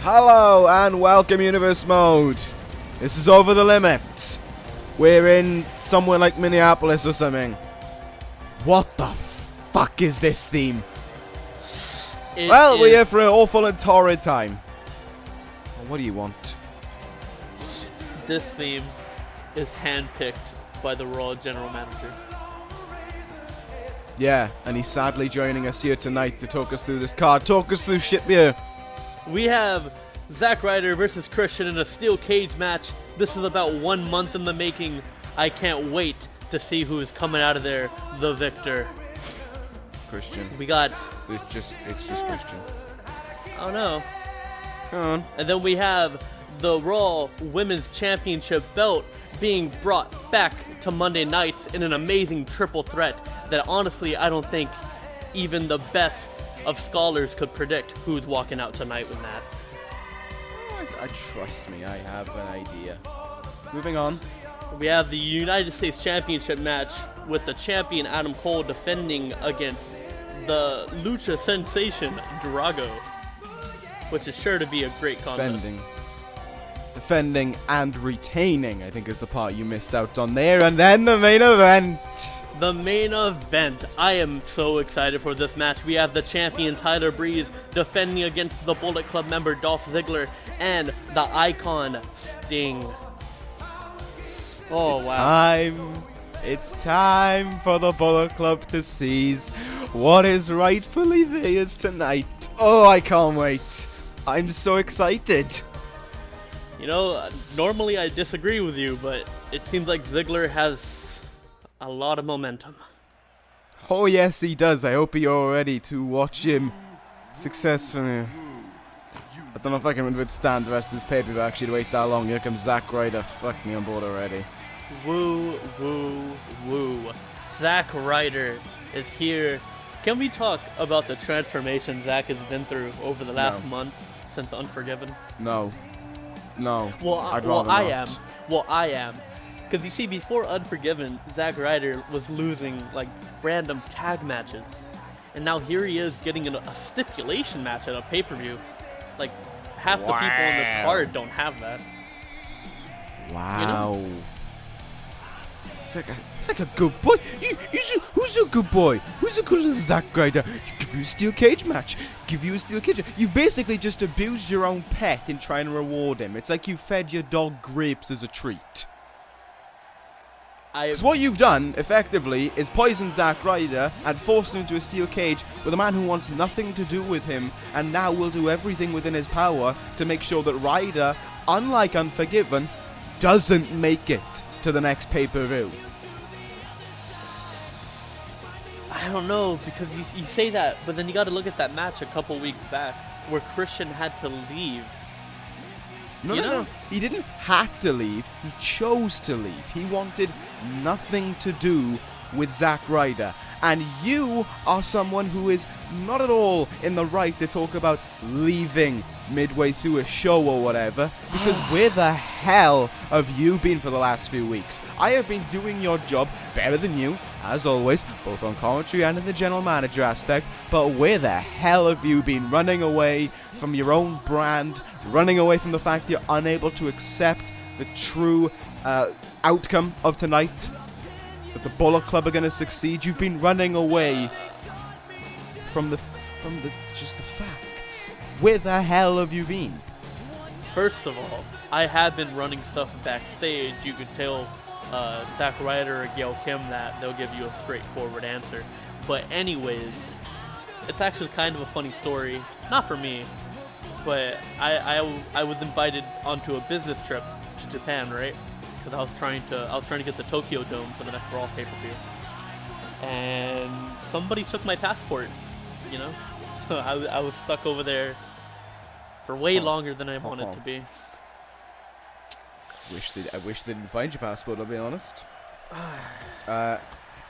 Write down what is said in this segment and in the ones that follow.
Hello and welcome Universe Mode. This is Over the Limit. We're in somewhere like Minneapolis or something. What the fuck is this theme? We're here for an awful and torrid time. What do you want? This theme is handpicked by the Raw General Manager. Yeah, and he's sadly joining us here tonight to talk us through this card. Talk us through shit beer. We have Zack Ryder versus Christian in a steel cage match. This is about 1 month in the making. I can't wait to see who is coming out of there the victor. Christian. We got... It's just Christian. Oh no. Come on. And then we have the Raw Women's Championship belt being brought back to Monday nights in an amazing triple threat that honestly I don't think even the best of scholars could predict who's walking out tonight with that. Trust me, I have an idea. Moving on. We have the United States Championship match with the champion Adam Cole defending against the Lucha sensation Drago, which is sure to be a great contest. Defending and retaining, I think, is the part you missed out on there. And then the main event. The main event. I am so excited for this match. We have the champion Tyler Breeze defending against the Bullet Club member Dolph Ziggler and the icon Sting. Oh, wow. It's time for the Bullet Club to seize what is rightfully theirs tonight. Oh, I can't wait. I'm so excited. You know, normally I disagree with you, but it seems like Ziggler has a lot of momentum. Oh, yes, he does. I hope you're ready to watch him successfully. I don't know if I can withstand the rest of this pay-per-view actually to wait that long. Here comes Zack Ryder. Fuck me on board already. Woo, woo, woo. Zack Ryder is here. Can we talk about the transformation Zack has been through over the last month since Unforgiven? No. Well, I am. Because you see, before Unforgiven, Zack Ryder was losing like random tag matches. And now here he is getting in a stipulation match at a pay-per-view. Like, half the people on this card don't have that. Wow. You know? It's like a good boy. Who's a good boy? Who's a good little Zack Ryder? Give you a steel cage match. You've basically just abused your own pet in trying to reward him. It's like you fed your dog grapes as a treat. Because what you've done, effectively, is poison Zack Ryder and forced him into a steel cage with a man who wants nothing to do with him and now will do everything within his power to make sure that Ryder, unlike Unforgiven, doesn't make it to the next pay-per-view. I don't know, because you say that, but then you got to look at that match a couple weeks back where Christian had to leave. No. He didn't have to leave. He chose to leave. He wanted nothing to do with Zack Ryder. And you are someone who is not at all in the right to talk about leaving midway through a show or whatever, because where the hell have you been for the last few weeks? I have been doing your job better than you, as always, both on commentary and in the general manager aspect, but where the hell have you been? Running away from your own brand, running away from the fact you're unable to accept the true outcome of tonight, that the Bullet Club are going to succeed. You've been running away from the facts. Where the hell have you been? First of all, I have been running stuff backstage. You could tell Zack Ryder or Gail Kim that. They'll give you a straightforward answer. But anyways, it's actually kind of a funny story. Not for me, but I was invited onto a business trip to Japan, right? Because I was trying to get the Tokyo Dome for the next Raw pay-per-view. And somebody took my passport, you know? So I was stuck over there for way longer than I wanted to be. I wish they didn't find your passport, I'll be honest.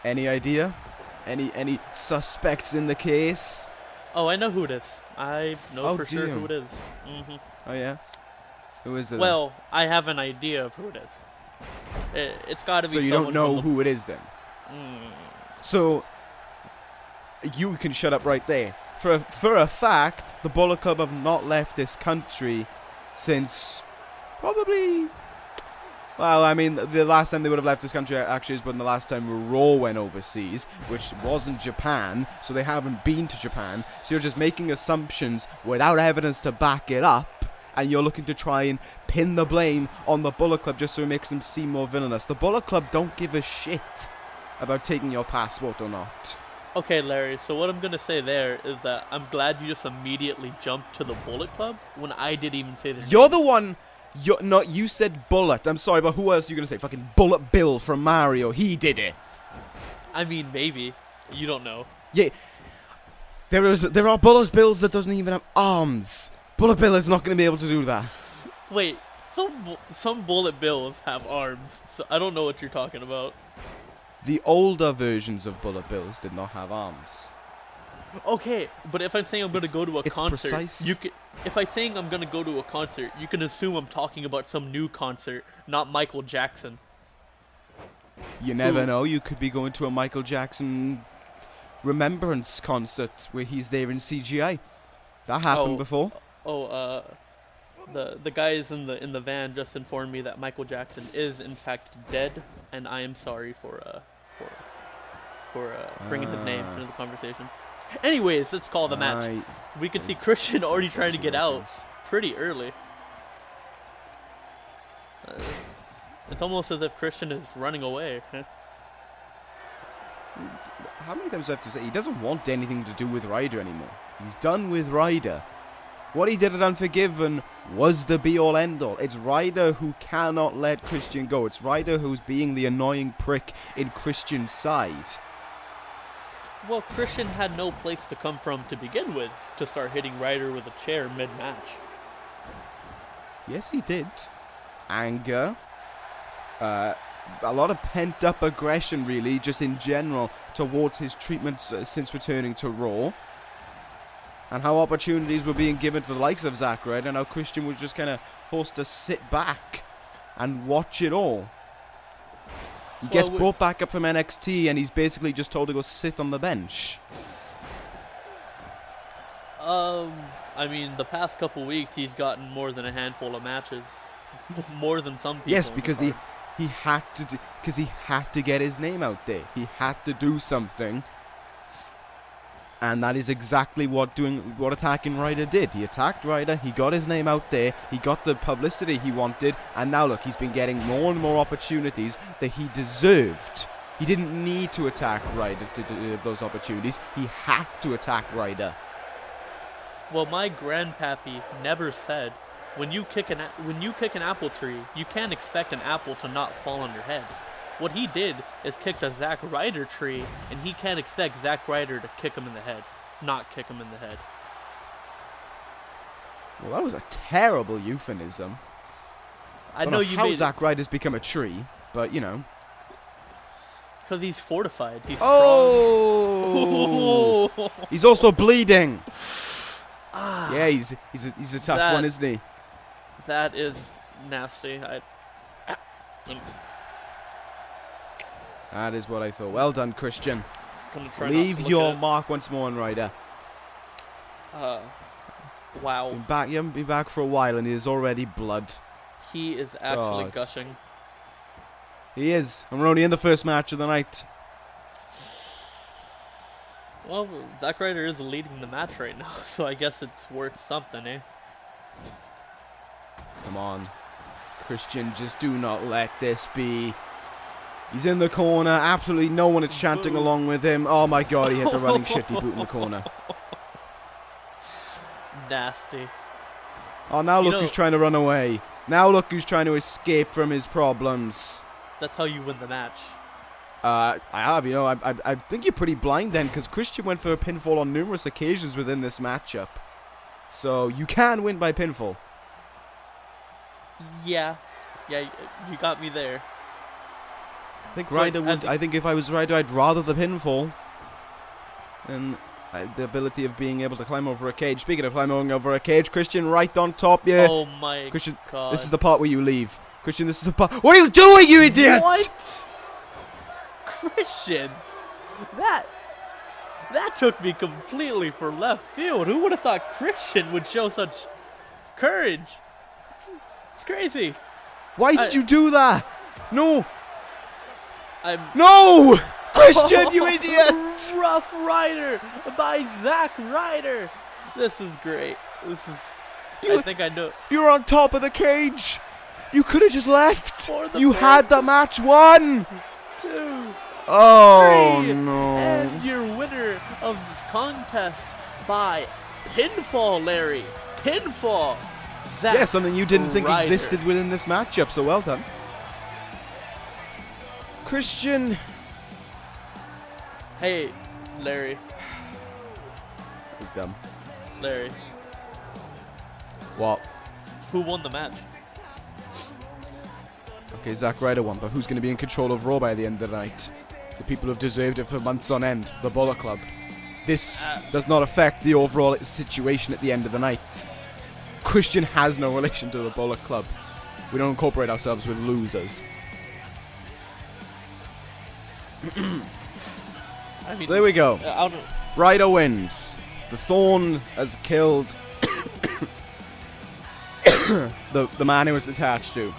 Any idea? Any suspects in the case? Oh, I know who it is. I know for sure who it is. Mm-hmm. Oh, yeah? Who is it? Well, I have an idea of who it is. It's got to be someone. So you don't know who it is then? So, you can shut up right there. for a fact, the Bullet Club have not left this country since probably. Well, I mean, the last time they would have left this country actually is when the last time Raw went overseas, which wasn't Japan, so they haven't been to Japan. So you're just making assumptions without evidence to back it up, and you're looking to try and pin the blame on the Bullet Club just so it makes them seem more villainous. The Bullet Club don't give a shit about taking your passport or not. Okay, Larry, so what I'm going to say there is that I'm glad you just immediately jumped to the Bullet Club when I didn't even say the You're the one... You said Bullet. I'm sorry, but who else are you going to say? Fucking Bullet Bill from Mario. He did it. I mean, maybe. You don't know. Yeah. There are Bullet Bills that doesn't even have arms. Bullet Bill is not going to be able to do that. Wait, some Bullet Bills have arms, so I don't know what you're talking about. The older versions of Bullet Bills did not have arms. Okay, but if I'm saying I'm going to go to a concert, precise. if I'm saying I'm going to go to a concert, you can assume I'm talking about some new concert, not Michael Jackson. You never know. You could be going to a Michael Jackson remembrance concert where he's there in CGI. That happened before. The guys in the van just informed me that Michael Jackson is in fact dead, and I am sorry for bringing his name into the conversation. Anyways, let's call the match. We can see Christian already trying to get out pretty early. It's almost as if Christian is running away. How many times do I have to say? He doesn't want anything to do with Ryder anymore. He's done with Ryder. What he did at Unforgiven was the be-all end-all. It's Ryder who cannot let Christian go. It's Ryder who's being the annoying prick in Christian's side. Well, Christian had no place to come from to begin with to start hitting Ryder with a chair mid-match. Yes, he did. Anger. A lot of pent-up aggression, really, just in general, towards his treatment since returning to Raw. And how opportunities were being given to the likes of Zack Ryder, and how Christian was just kind of forced to sit back and watch it all. He gets brought back up from NXT, and he's basically just told to go sit on the bench. I mean, the past couple weeks, he's gotten more than a handful of matches. More than some people. Yes, because he had to get his name out there. He had to do something. And that is exactly what attacking Ryder did. He attacked Ryder, he got his name out there, he got the publicity he wanted, and now look, he's been getting more and more opportunities that he deserved. He didn't need to attack Ryder to do those opportunities. He had to attack Ryder. Well, my grandpappy never said, when you kick an apple tree, you can't expect an apple to not fall on your head. What he did is kicked a Zack Ryder tree, and he can't expect Zack Ryder to kick him in the head. Not kick him in the head. Well, that was a terrible euphemism. I know you how made Zack Ryder's become a tree, but you know. Because he's fortified. He's strong. He's also bleeding. Yeah, he's a tough one, isn't he? That is nasty. That is what I thought. Well done, Christian. Leave your mark once more on Ryder. Wow. You haven't been back for a while, and there's already blood. He is actually gushing. He is. And we're only in the first match of the night. Well, Zack Ryder is leading the match right now, so I guess it's worth something, eh? Come on. Christian, just do not let this be. He's in the corner. Absolutely no one is chanting along with him. Oh my god, he hit the running shifty boot in the corner. Nasty. Oh, now look who's trying to run away. Now look who's trying to escape from his problems. That's how you win the match. I think you're pretty blind then, because Christian went for a pinfall on numerous occasions within this matchup. So you can win by pinfall. Yeah, you got me there. I think Ryder would. I think if I was Ryder, I'd rather the pinfall than the ability of being able to climb over a cage. Speaking of climbing over a cage, Christian right on top. Yeah. Oh my Christian, god. This is the part where you leave. Christian, this is the part. What are you doing, you idiot? What? Christian, that That took me completely for left field. Who would have thought Christian would show such courage? It's crazy. Why did you do that? No. No! Christian, you idiot! Rough Ryder by Zack Ryder. This is great. I think I know. You're on top of the cage. You could have just left. You pin. had the match won. 2, Oh 3, no. and your winner of this contest by pinfall, Larry. Pinfall. Zack Yeah, something you didn't think Ryder. existed within this matchup, so well done. Christian. Hey, Larry. That was dumb. Larry. What? Who won the match? Okay, Zack Ryder won, but who's going to be in control of Raw by the end of the night? The people who've deserved it for months on end, the Bullet Club. This does not affect the overall situation at the end of the night. Christian has no relation to the Bullet Club. We don't incorporate ourselves with losers. I mean, So there we go. I don't. Ryder wins. The Thorn has killed the man he was attached to.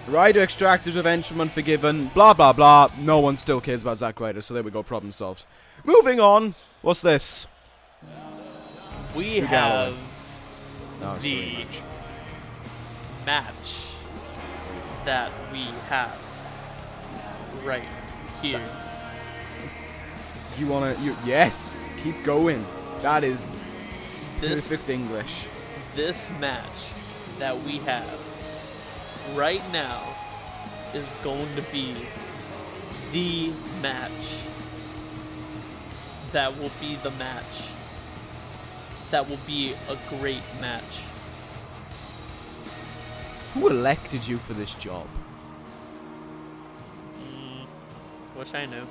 Ryder extracted revenge from Unforgiven. Blah, blah, blah. No one still cares about Zack Ryder, so there we go. Problem solved. Moving on. What's this? We have No, it's the not a match. match that we have right here. You wanna... Yes! Keep going. That is perfect English. This match that we have right now is going to be the match. That will be the match. That will be a great match. Who elected you for this job? Wish I knew.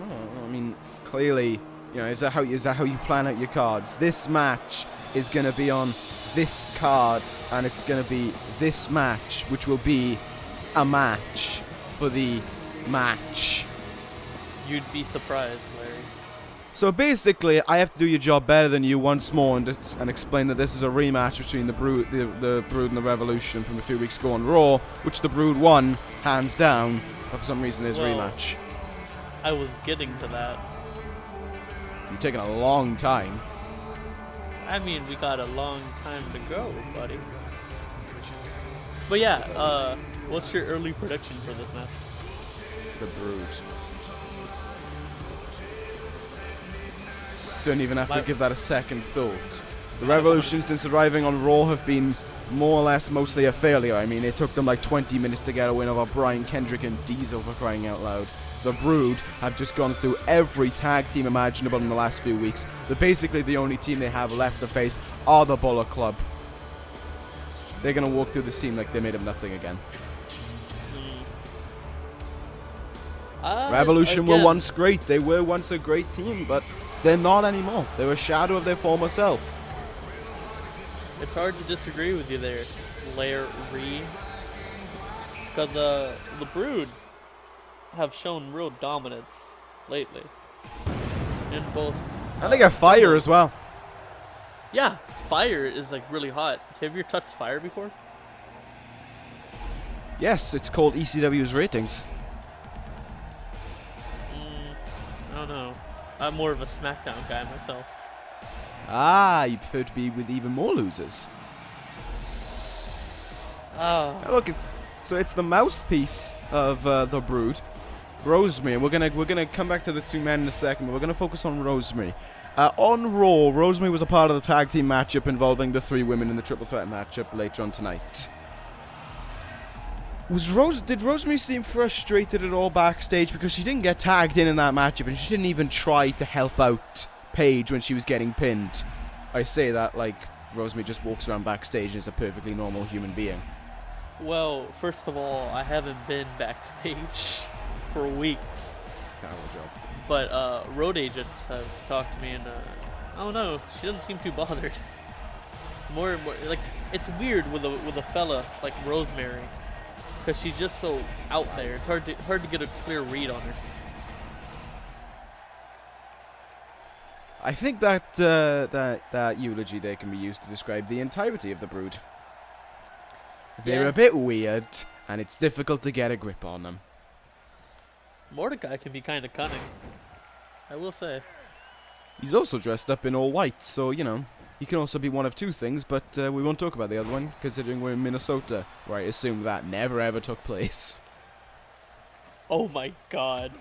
Oh, I mean, clearly, you know, is that how you plan out your cards? This match is going to be on this card, and it's going to be this match, which will be a match for the match. You'd be surprised, Larry. So basically, I have to do your job better than you once more and explain that this is a rematch between the Brood and the Revolution from a few weeks ago on Raw, which the Brood won, hands down, but for some reason there's a rematch. I was getting to that. You're taking a long time. I mean, we got a long time to go, buddy. But yeah, what's your early prediction for this match? The Brood. Don't even have to give that a second thought. The Revolution, since arriving on Raw, have been more or less mostly a failure. I mean, it took them like 20 minutes to get a win over Bryan Kendrick and Diesel, for crying out loud. The Brood have just gone through every tag team imaginable in the last few weeks. They're basically the only team they have left to face are the Bullet Club. They're going to walk through this team like they made of nothing again. Revolution were once great. They were once a great team, but they're not anymore. They're a shadow of their former self. It's hard to disagree with you there, Larry. Because the Brood have shown real dominance lately. In both. And they got fire as well. Yeah, fire is like really hot. Have you ever touched fire before? Yes, it's called ECW's ratings. I don't know. I'm more of a SmackDown guy myself. Ah, you prefer to be with even more losers. Oh. Now look, it's the mouthpiece of the Brood, Rosemary. We're gonna come back to the two men in a second, but we're gonna focus on Rosemary. On Raw, Rosemary was a part of the tag team matchup involving the three women in the triple threat matchup later on tonight. Did Rosemary seem frustrated at all backstage because she didn't get tagged in that matchup and she didn't even try to help out Paige when she was getting pinned? I say that like Rosemary just walks around backstage and is a perfectly normal human being. Well, first of all, I haven't been backstage for weeks. Terrible job. But road agents have talked to me, and I don't know. She doesn't seem too bothered. More and more, like it's weird with a fella like Rosemary, because she's just so out there. It's hard to get a clear read on her. I think that that eulogy there can be used to describe the entirety of the Brood. They're a bit weird, and it's difficult to get a grip on them. Mordecai can be kind of cunning, I will say. He's also dressed up in all white, so, you know, he can also be one of two things, but we won't talk about the other one, considering we're in Minnesota, where I assume that never ever took place. Oh my god.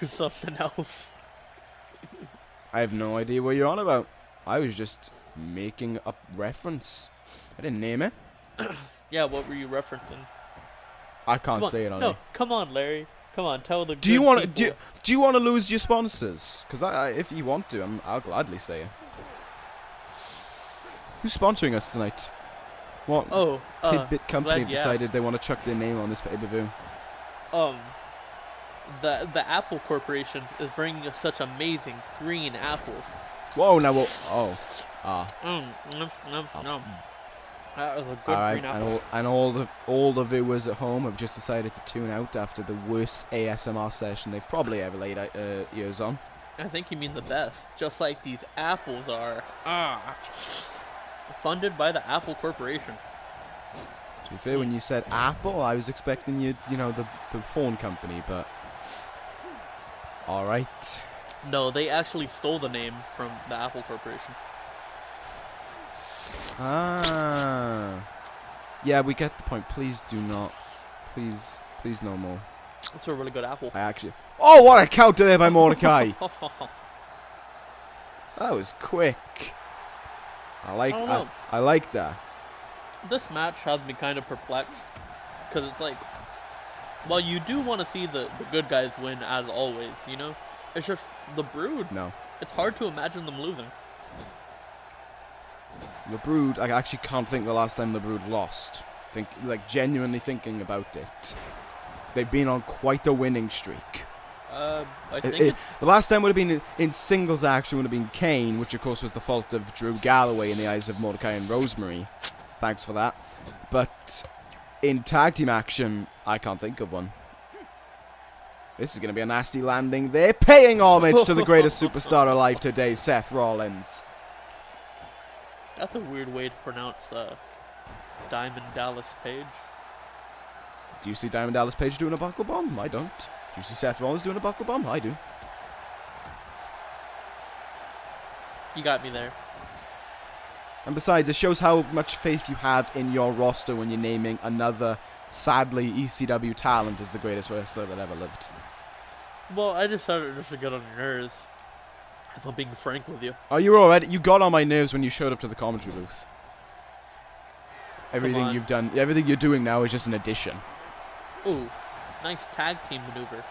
You're something else. I have no idea what you're on about. I was just making a reference. I didn't name it. Yeah, what were you referencing? I can't say it on No, come on, Larry. Come on, tell the. Do you want to? Do you want to lose your sponsors? Because if you want to, I'll gladly say it. Who's sponsoring us tonight? What tidbit company decided they want to chuck their name on this pay-per-view? The Apple Corporation is bringing us such amazing green apples. Whoa! Now, That was a good green apple. And all the viewers at home have just decided to tune out after the worst ASMR session they've probably ever laid ears on. I think you mean the best, just like these apples are. Funded by the Apple Corporation. To be fair, when you said Apple, I was expecting you know, the phone company, but all right. No, they actually stole the name from the Apple Corporation. Ah. Yeah, we get the point. Please do not. Please no more. It's a really good apple. Oh, what a counter there by Mordecai. That was quick. I like that. This match has me kind of perplexed. Because it's like, well, you do want to see the good guys win as always, you know? It's just the Brood. No. It's hard to imagine them losing. The Brood, I actually can't think the last time the Brood lost. Genuinely thinking about it. They've been on quite a winning streak. I think the last time would have been in singles action would have been Kane, which of course was the fault of Drew Galloway in the eyes of Mordecai and Rosemary. Thanks for that. But in tag team action, I can't think of one. This is going to be a nasty landing. They're paying homage to the greatest superstar alive today, Seth Rollins. That's a weird way to pronounce Diamond Dallas Page. Do you see Diamond Dallas Page doing a buckle bomb? I don't. Do you see Seth Rollins doing a buckle bomb? I do. You got me there. And besides, it shows how much faith you have in your roster when you're naming another, sadly, ECW talent as the greatest wrestler that ever lived. Well, I just started just to get on your nerves. If I'm being frank with you. Oh, you were already. You got on my nerves when you showed up to the commentary booth. Everything you've done, everything you're doing now is just an addition. Ooh, nice tag team maneuver.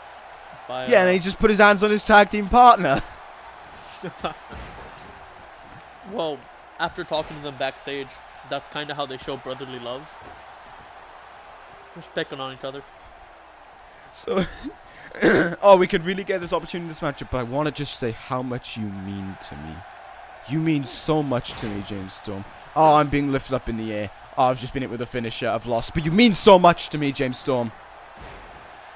Yeah, and he just put his hands on his tag team partner. Well, after talking to them backstage, that's kind of how they show brotherly love. Just picking on each other. So, oh, we could really get this opportunity in this matchup, but I want to just say how much you mean to me. You mean so much to me, James Storm. Oh, I'm being lifted up in the air. Oh, I've just been hit with a finisher. I've lost. But you mean so much to me, James Storm.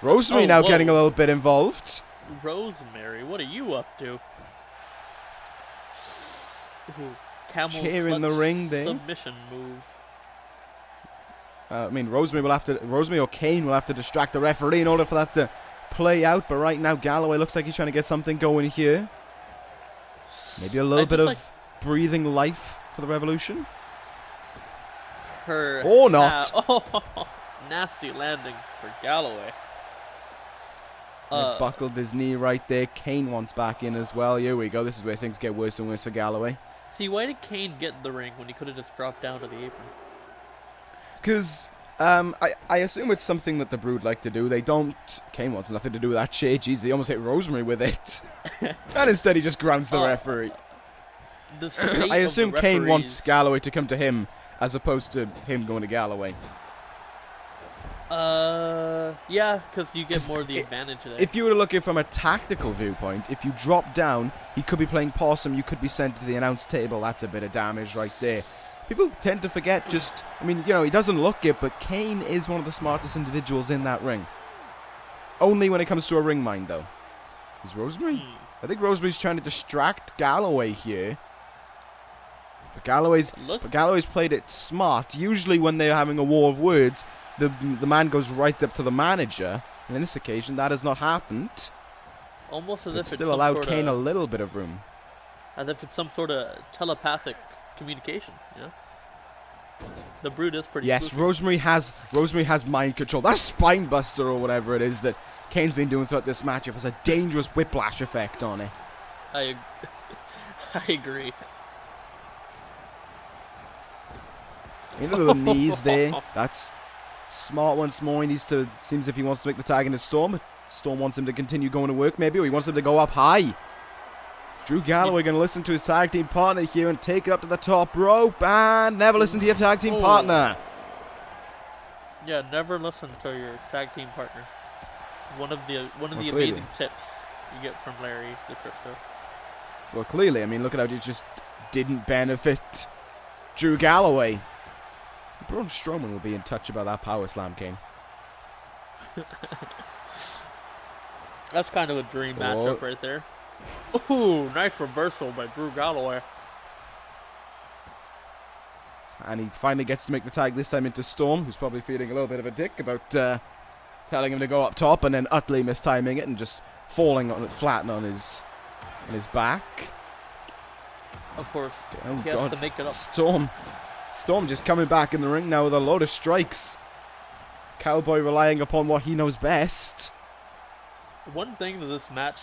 Rosemary now getting a little bit involved. Rosemary, what are you up to? Ooh, camel chair in the ring there. Submission move. I mean, Rosemary or Kane will have to distract the referee in order for that to play out. But right now, Galloway looks like he's trying to get something going here. Maybe a little bit of breathing life for the Revolution. Or not. Nasty landing for Galloway. Buckled his knee right there. Kane wants back in as well. Here we go. This is where things get worse and worse for Galloway. See, why did Kane get in the ring when he could have just dropped down to the apron? Because I assume it's something that the Brood like to do. They don't. Kane wants nothing to do with that shit. Jeez, he almost hit Rosemary with it. And instead he just grounds the referee. I assume Kane wants Galloway to come to him as opposed to him going to Galloway. Yeah, because you get more of the advantage of that. If you were looking from a tactical viewpoint, if you drop down, he could be playing possum, you could be sent to the announce table. That's a bit of damage right there. People tend to forget I mean, you know, he doesn't look it, but Kane is one of the smartest individuals in that ring. Only when it comes to a ring mind, though. Is Rosemary? I think Rosemary's trying to distract Galloway here. But Galloway's played it smart. Usually when they're having a war of words, the man goes right up to the manager. And on this occasion, that has not happened. Almost as if it's still allowed Kane a little bit of room. As if it's some sort of telepathic communication, you know? The Brood is pretty spooky. Rosemary has mind control. That spine buster or whatever it is that Kane's been doing throughout this matchup has a dangerous whiplash effect on it. I agree. Into the knees there. That's smart once more. Seems if he wants to make the tag into Storm. Storm wants him to continue going to work maybe, or he wants him to go up high. Drew Galloway going to listen to his tag team partner here and take it up to the top rope, and never listen to your tag team partner. Yeah, never listen to your tag team partner. One of the amazing tips you get from Larry DeCrisco. Well, clearly, I mean, look at how it just didn't benefit Drew Galloway. Braun Strowman will be in touch about that power slam, Kane. That's kind of a dream matchup right there. Ooh, nice reversal by Drew Galloway. And he finally gets to make the tag this time into Storm, who's probably feeling a little bit of a dick about telling him to go up top and then utterly mistiming it and just falling on it flat on his back. Of course. Oh, he has to make it up. Storm just coming back in the ring now with a load of strikes. Cowboy relying upon what he knows best. One thing that this match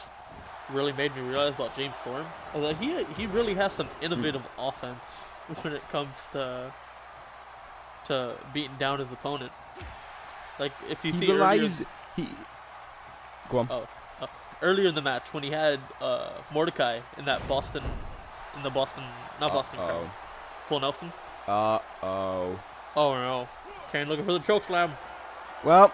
really made me realize about James Storm is that he really has some innovative offense when it comes to beating down his opponent. Like if you see go on. Earlier in the match when he had Mordecai in that Boston crowd. Full Nelson. Oh no. Kane looking for the choke slam. Well,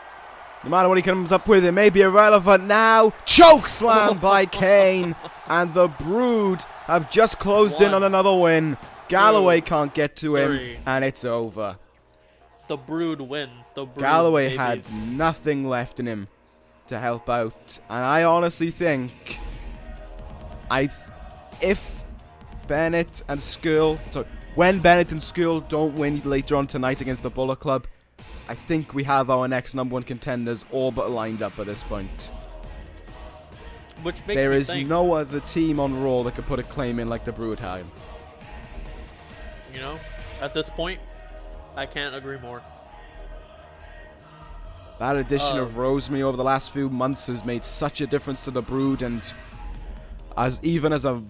no matter what he comes up with, it may be irrelevant now. Choke slam by Kane. And the Brood have just closed in on another win. Galloway can't get to him, and it's over. The Brood win. Galloway had nothing left in him to help out. And I honestly think if Bennett and Scurll, when Bennett and Scurll don't win later on tonight against the Bullet Club, I think we have our next #1 contenders all but lined up at this point. Which makes there me is think, no other team on Raw that could put a claim in like the Brood had. You know, at this point, I can't agree more. That addition of Rosemary over the last few months has made such a difference to the Brood, and even as a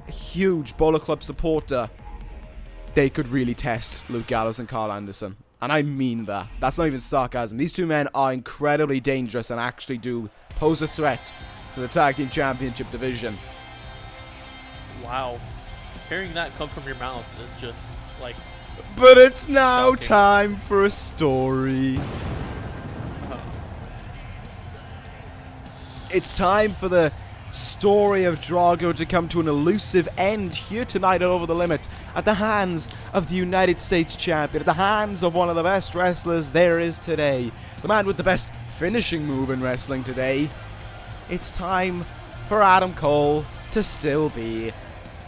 huge Bullet Club supporter, they could really test Luke Gallows and Carl Anderson. And I mean that. That's not even sarcasm. These two men are incredibly dangerous and actually do pose a threat to the Tag Team Championship division. Wow. Hearing that come from your mouth is just, like... But it's now time for a story. It's time for the story of Drago to come to an elusive end here tonight at Over the Limit at the hands of the United States Champion, at the hands of one of the best wrestlers there is today, the man with the best finishing move in wrestling today. It's time for Adam Cole to still be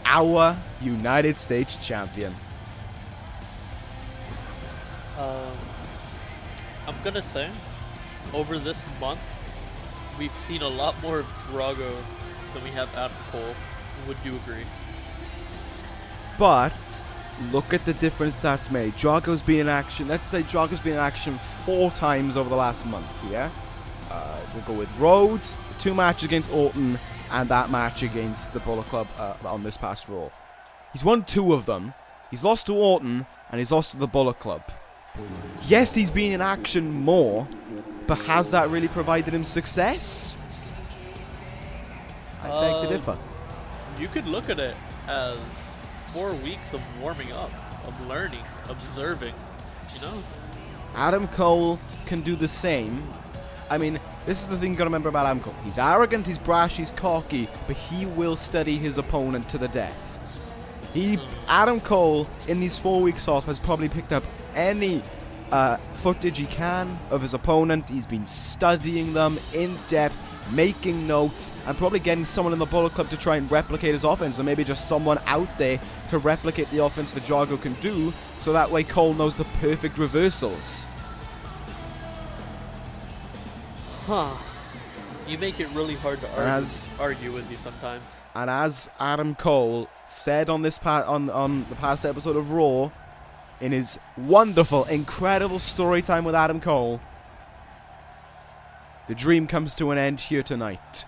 our United States Champion. I'm gonna say, over this month, we've seen a lot more of Drago than we have Adam Cole. Would you agree? But look at the difference that's made. Drago's been in action. Let's say Drago's been in action 4 times over the last month. Yeah, we'll go with Rhodes, 2 matches against Orton, and that match against the Bullet Club on this past Raw. He's won 2 of them. He's lost to Orton, and he's lost to the Bullet Club. Yes, he's been in action more, but has that really provided him success? I beg to differ. You could look at it as 4 weeks of warming up, of learning, observing, you know? Adam Cole can do the same. I mean, this is the thing you gotta remember about Adam Cole. He's arrogant, he's brash, he's cocky, but he will study his opponent to the death. Adam Cole, in these 4 weeks off, has probably picked up any footage he can of his opponent. He's been studying them in depth. making notes, and probably getting someone in the Bullet Club to try and replicate his offense, or maybe just someone out there to replicate the offense that Drago can do, so that way Cole knows the perfect reversals. Huh. You make it really hard to argue with you sometimes. And as Adam Cole said on this on the past episode of Raw, in his wonderful, incredible story time with Adam Cole, the dream comes to an end here tonight.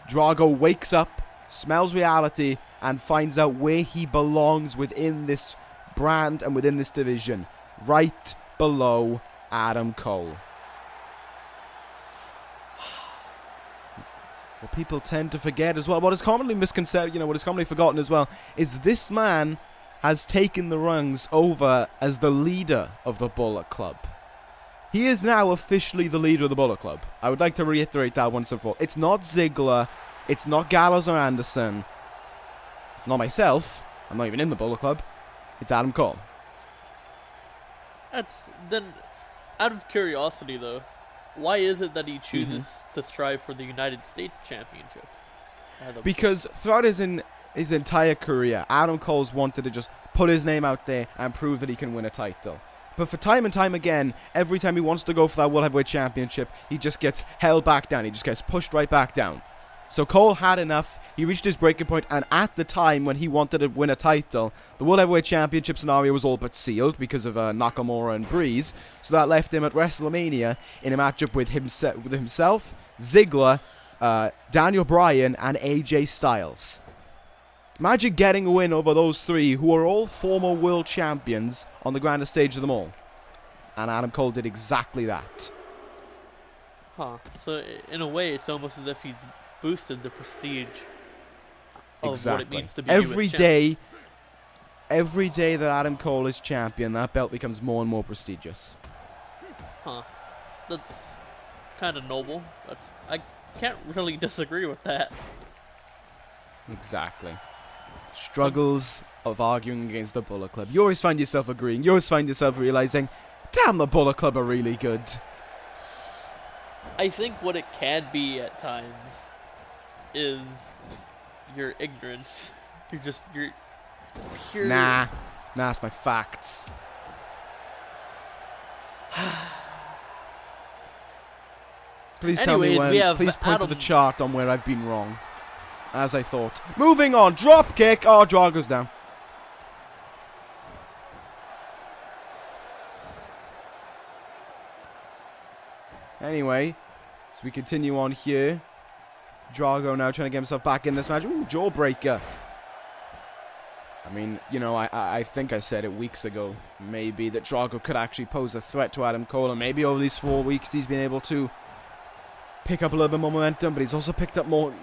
Drago wakes up, smells reality, and finds out where he belongs within this brand and within this division. Right below Adam Cole. What people tend to forget as well, what is commonly what is commonly forgotten as well, is this man has taken the rungs over as the leader of the Bullet Club. He is now officially the leader of the Bullet Club. I would like to reiterate that once and for all. It's not Ziggler, it's not Gallows or Anderson, it's not myself, I'm not even in the Bullet Club, it's Adam Cole. Then, out of curiosity though, why is it that he chooses to strive for the United States Championship? Because throughout his entire career, Adam Cole's wanted to just put his name out there and prove that he can win a title. But for time and time again, every time he wants to go for that World Heavyweight Championship, he just gets held back down. He just gets pushed right back down. So Cole had enough. He reached his breaking point, and at the time when he wanted to win a title, the World Heavyweight Championship scenario was all but sealed because of Nakamura and Breeze. So that left him at WrestleMania in a matchup with himself, Ziggler, Daniel Bryan, and AJ Styles. Imagine getting a win over those three, who are all former world champions, on the grandest stage of them all. And Adam Cole did exactly that. Huh. So in a way, it's almost as if he's boosted the prestige of what it means to be every day that Adam Cole is champion, that belt becomes more and more prestigious. Huh. That's kind of noble. I can't really disagree with that. Exactly. Struggles of arguing against the Bullet Club. You always find yourself agreeing. You always find yourself realizing, damn, the Bullet Club are really good. I think what it can be at times is your ignorance. You're pure. Nah, it's my facts. Please tell me when. Please point to the chart on where I've been wrong. As I thought. Moving on. Drop kick. Oh, Drago's down. Anyway, as we continue on here, Drago now trying to get himself back in this match. Ooh, jawbreaker. I mean, you know, I think I said it weeks ago, maybe, that Drago could actually pose a threat to Adam Cole, and maybe over these 4 weeks he's been able to pick up a little bit more momentum, but he's also picked up more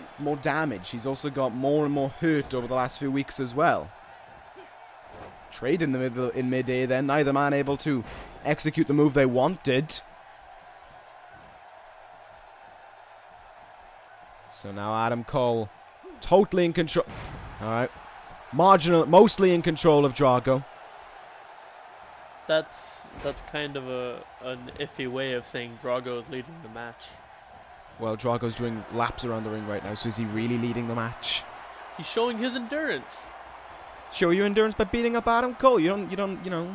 damage. He's also got more and more hurt over the last few weeks as well. Trade in mid-air then, neither man able to execute the move they wanted. So now Adam Cole, totally in control. Alright. Mostly in control of Drago. That's kind of an iffy way of saying Drago is leading the match. Well, Drago's doing laps around the ring right now, so is he really leading the match? He's showing his endurance. Show your endurance by beating up Adam Cole. You know.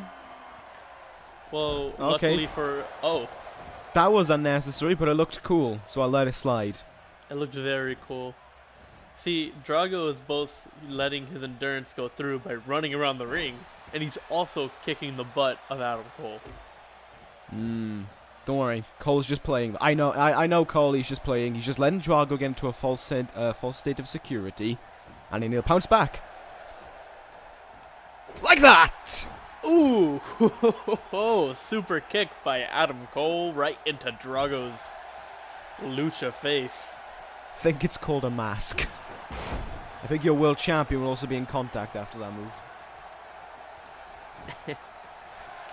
Well, okay. Luckily for... Oh. That was unnecessary, but it looked cool, so I'll let it slide. It looked very cool. See, Drago is both letting his endurance go through by running around the ring, and he's also kicking the butt of Adam Cole. Don't worry, Cole's just playing. I know Cole. He's just playing. He's just letting Drago get into a false state of security, and then he'll pounce back like that. Ooh, super kick by Adam Cole right into Drago's lucha face. I think it's called a mask. I think your world champion will also be in contact after that move.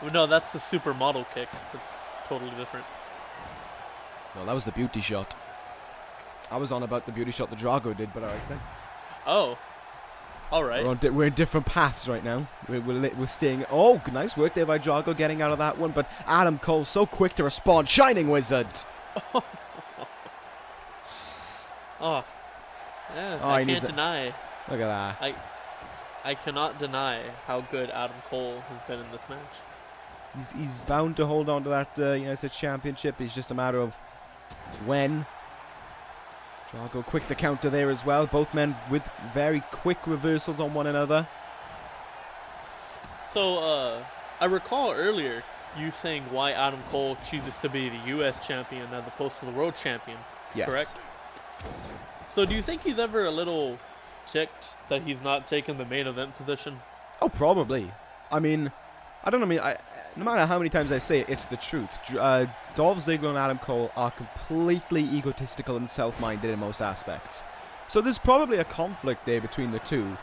Well, no, that's the supermodel kick. It's totally different. No, that was the beauty shot. I was on about the beauty shot that Drago did, but alright then. Oh. Alright. We're in different paths right now. We're staying... Oh, nice work there by Drago getting out of that one, but Adam Cole so quick to respond. Shining Wizard! Oh, yeah, Oh, I he needs can't a- deny. Look at that. I cannot deny how good Adam Cole has been in this match. He's bound to hold on to that United States Championship. It's just a matter of when. Drago quick to counter there as well. Both men with very quick reversals on one another. So, I recall earlier you saying why Adam Cole chooses to be the U.S. champion as opposed to the world champion. Yes. Correct? So do you think he's ever a little ticked that he's not taking the main event position? Oh, probably. I mean, I don't know. No matter how many times I say it, it's the truth. Dolph Ziggler and Adam Cole are completely egotistical and self-minded in most aspects. So there's probably a conflict there between the two.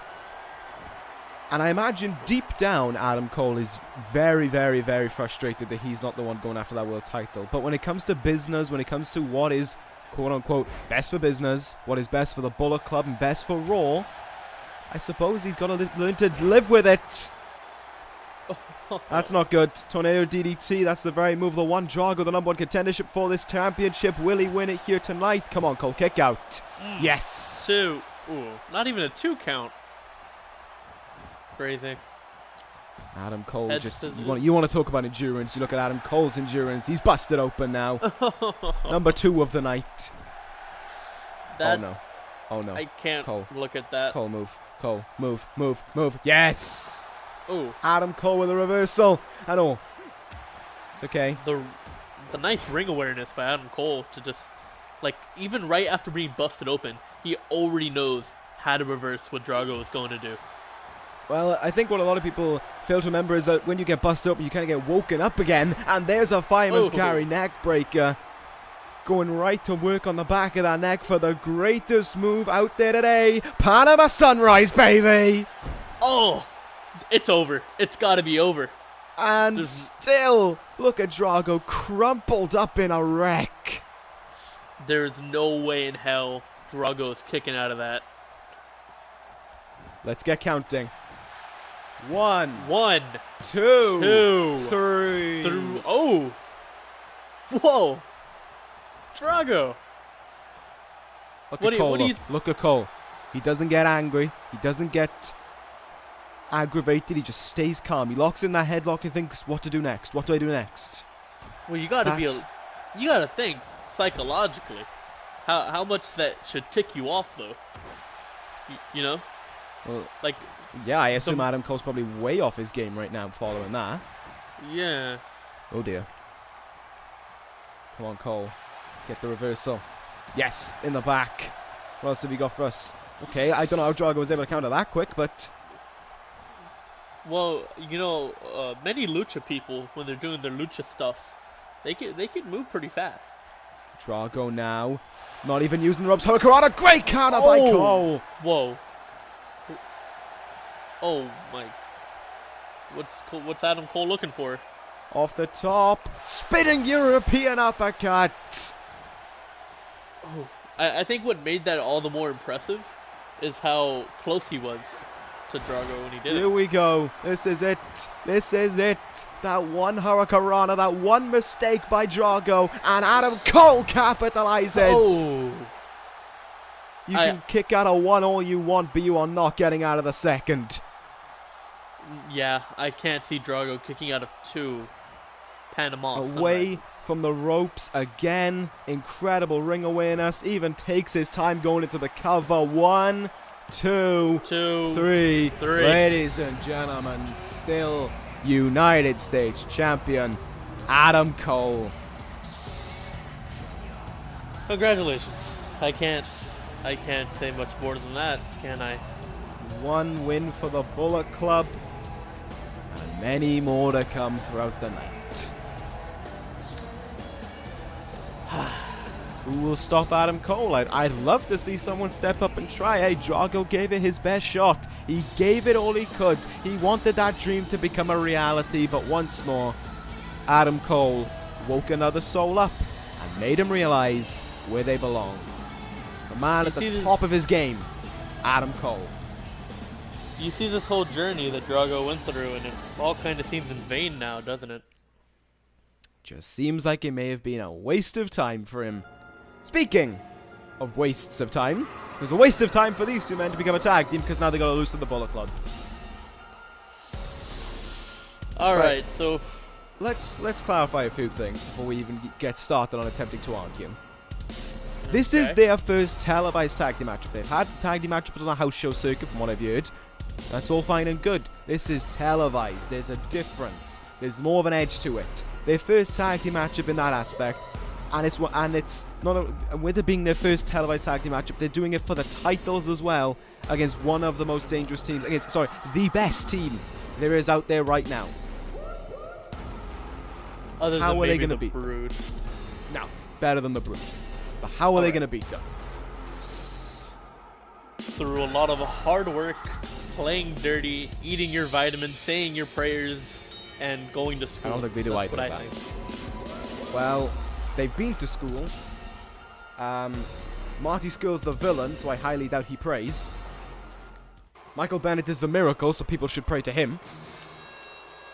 And I imagine deep down, Adam Cole is very, very, very frustrated that he's not the one going after that world title. But when it comes to business, when it comes to what is, quote-unquote, best for business, what is best for the Bullet Club and best for Raw, I suppose he's got to learn to live with it. That's not good. Tornado DDT, that's the very move. The one Drago, the number one contendership for this championship. Will he win it here tonight? Come on, Cole, kick out. Yes. 2. Ooh, not even a 2 count. Crazy. Adam Cole, Heads just to you want to talk about endurance. You look at Adam Cole's endurance. He's busted open now. Number 2 of the night. That, oh no. Oh no. I can't Cole. look at that. Cole, move. Cole, move, move, move. Yes. Ooh. Adam Cole with a reversal. I know. It's okay. The nice ring awareness by Adam Cole to just, like, even right after being busted open, he already knows how to reverse what Drago is going to do. Well, I think what a lot of people fail to remember is that when you get busted up, you kind of get woken up again. And there's a fireman's carry neck breaker. Going right to work on the back of that neck for the greatest move out there today. Panama Sunrise, baby! Oh! It's over. It's got to be over. And still, look at Drago crumpled up in a wreck. There's no way in hell Drago's kicking out of that. Let's get counting. 1, 2, 3. Oh! Whoa! Drago! Look at Cole. Look at Cole. He doesn't get angry. He doesn't get aggravated. He just stays calm. He locks in that headlock and thinks, what to do next? What do I do next? Well, you gotta think psychologically. How much that should tick you off, though. You know? Well, like, yeah, I assume Adam Cole's probably way off his game right now following that. Yeah. Oh dear. Come on, Cole. Get the reversal. Yes, in the back. What else have you got for us? Okay, I don't know how Drago was able to counter that quick, but... Well, you know, many lucha people, when they're doing their lucha stuff, they can move pretty fast. Drago now. Not even using the ropes. Hurricanrana. Great counter by Cole. Whoa. Oh my. What's Adam Cole looking for? Off the top. Spinning European uppercut. Oh. I think what made that all the more impressive is how close he was to Drago when he did it. Here we go. This is it. This is it. That one Hurricanrana, that one mistake by Drago, and Adam Cole capitalizes. Oh. You can kick out a 1 all you want, but you are not getting out of the second. Yeah, I can't see Drago kicking out of 2. Panama away Sunrises. from the ropes again. Incredible ring awareness. Even takes his time going into the cover. 1, 2, 3. Ladies and gentlemen, still United States champion Adam Cole. Congratulations. I can't say much more than that, can I? 1 win for the Bullet Club, and many more to come throughout the night. Who will stop Adam Cole? I'd love to see someone step up and try. Hey, Drago gave it his best shot. He gave it all he could. He wanted that dream to become a reality, but once more, Adam Cole woke another soul up and made him realize where they belong. The man at the top of his game, Adam Cole. You see this whole journey that Drago went through, and it all kind of seems in vain now, doesn't it? Just seems like it may have been a waste of time for him. Speaking of wastes of time. It was a waste of time for these two men to become a tag team because now they got to lose to the Bullet Club. All right, so let's clarify a few things before we even get started on attempting to argue. This is their first televised tag team matchup. They've had tag team matchups on a house show circuit, from what I've heard. That's all fine and good. This is televised. There's a difference. There's more of an edge to it. Their first tag team matchup in that aspect, and it's not with it being their first televised tag team matchup, they're doing it for the titles as well against one of the most dangerous teams. The best team there is out there right now. Other how than are they maybe going to the beat Brood. them? No, better than the Brood. But how are they going to beat them? Through a lot of hard work, playing dirty, eating your vitamins, saying your prayers, and going to school. I don't think they do That's either what of I that. think. Well, they've been to school. Marty Scurll's the villain, so I highly doubt he prays. Michael Bennett is the miracle, so people should pray to him.